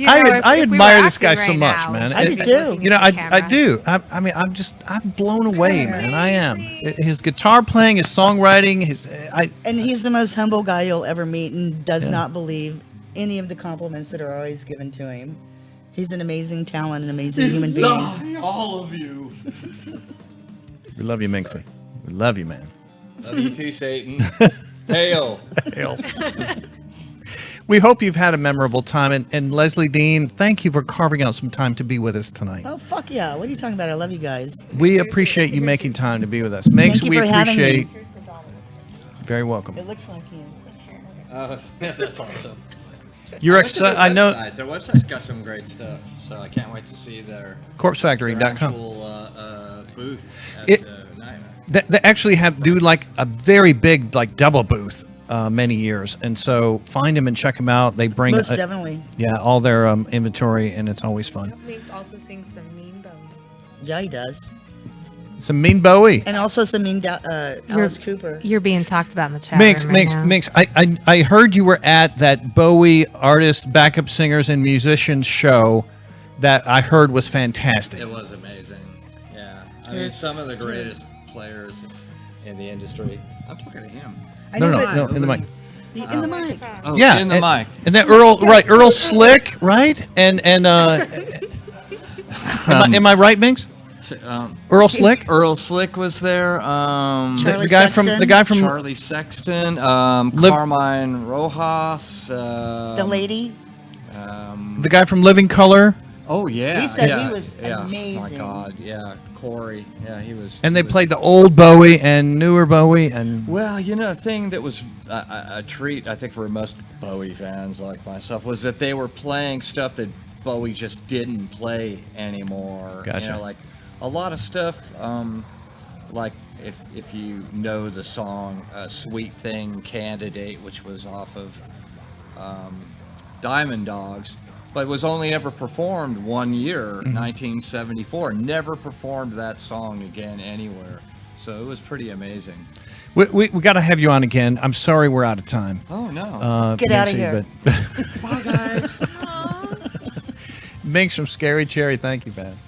I admire this guy so much, man. I do too. You know, I do. I mean, I'm blown away, man. I am. His guitar playing, his songwriting, and he's the most humble guy you'll ever meet, and does not believe any of the compliments that are always given to him. He's an amazing talent, an amazing human being. All of you. We love you, Minxie. We love you, man. Love you too, Satan. Hail. Hails. We hope you've had a memorable time. And Lezlie Deane, thank you for carving out some time to be with us tonight. Oh, fuck yeah. What are you talking about? I love you guys. We appreciate you making time to be with us. Minx, Thank you we for having appreciate. me. Very welcome. It looks like you. That's awesome. You're excited. I know. Their website's got some great stuff, so I can't wait to see their Corpsefactory.com. actual booth at It- the night. They actually do like a very big like double booth many years, and so find them and check them out. They bring Most definitely. Yeah, all their inventory, and it's always fun. Minx also sings some Mean Bowie. Yeah, he does. Some Mean Bowie. And also some mean Alice Cooper. You're being talked about in the chat Minx, room right now. Minx. I heard you were at that Bowie artist, backup singers, and musicians show that I heard was fantastic. It was amazing. Yeah, I mean, some of the greatest players in the industry. I'm talking to him. No, in the mic. In the mic. Oh, Yeah, in the mic. And then Earl Slick, right? And am I right, Minx? Earl Slick. Earl Slick was there. The guy from Charlie Sexton. Carmine Rojas. The lady. the guy from Living Color. Oh yeah. He said yeah, he was amazing. Oh my God, yeah, Corey. Yeah, he was. And they played the old Bowie and newer Bowie and. Well, you know, the thing that was a treat, I think, for most Bowie fans like myself, was that they were playing stuff that Bowie just didn't play anymore. Gotcha. You know, like a lot of stuff, like if you know the song "Sweet Thing Candidate," which was off of Diamond Dogs. But was only ever performed 1 year, 1974. Never performed that song again anywhere. So it was pretty amazing. We got to have you on again. I'm sorry we're out of time. Oh, no. Get out of here. Bye, guys. Minx from Scary Cherry, thank you, man.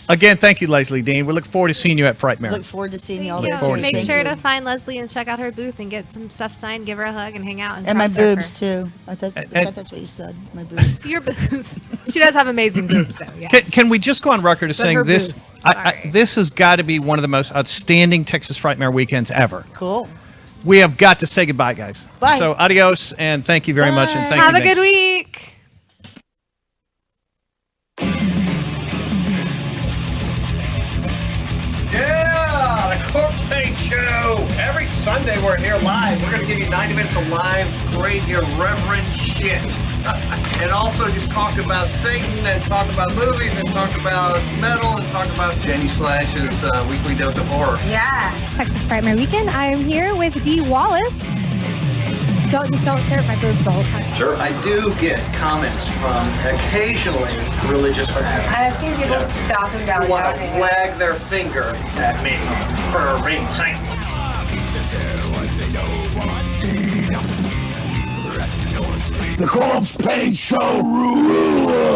Again, thank you, Lezlie Deane. We look forward to seeing you at Frightmare. Look forward to seeing you all Look there. forward to Make seeing sure you. to find Lezlie and check out her booth and get some stuff signed, give her a hug, and hang out. And my crowd surf boobs, her. too. I thought that's what you said. My boobs. Your booth. She does have amazing boobs, though. Yes. Can we just go on record as saying her this? booth. This has got to be one of the most outstanding Texas Frightmare weekends ever. Cool. We have got to say goodbye, guys. Bye. So adios, and thank you very much. And thank Have you, a good Minx. week. Yeah, the Corpsepaint Show. Every Sunday we're here live. We're going to give you 90 minutes of live, great, irreverent shit. And also just talk about Satan and talk about movies and talk about metal and talk about Jenny Slash's weekly dose of horror. Yeah. Texas Frightmare Weekend. I am here with Dee Wallace. Don't stare at my boobs the whole time. Sure. I do get comments from occasionally religious fanatics. I've seen people stopping down who want to there. wag their finger at me for reading Satan. The Corpsepaint Show rules!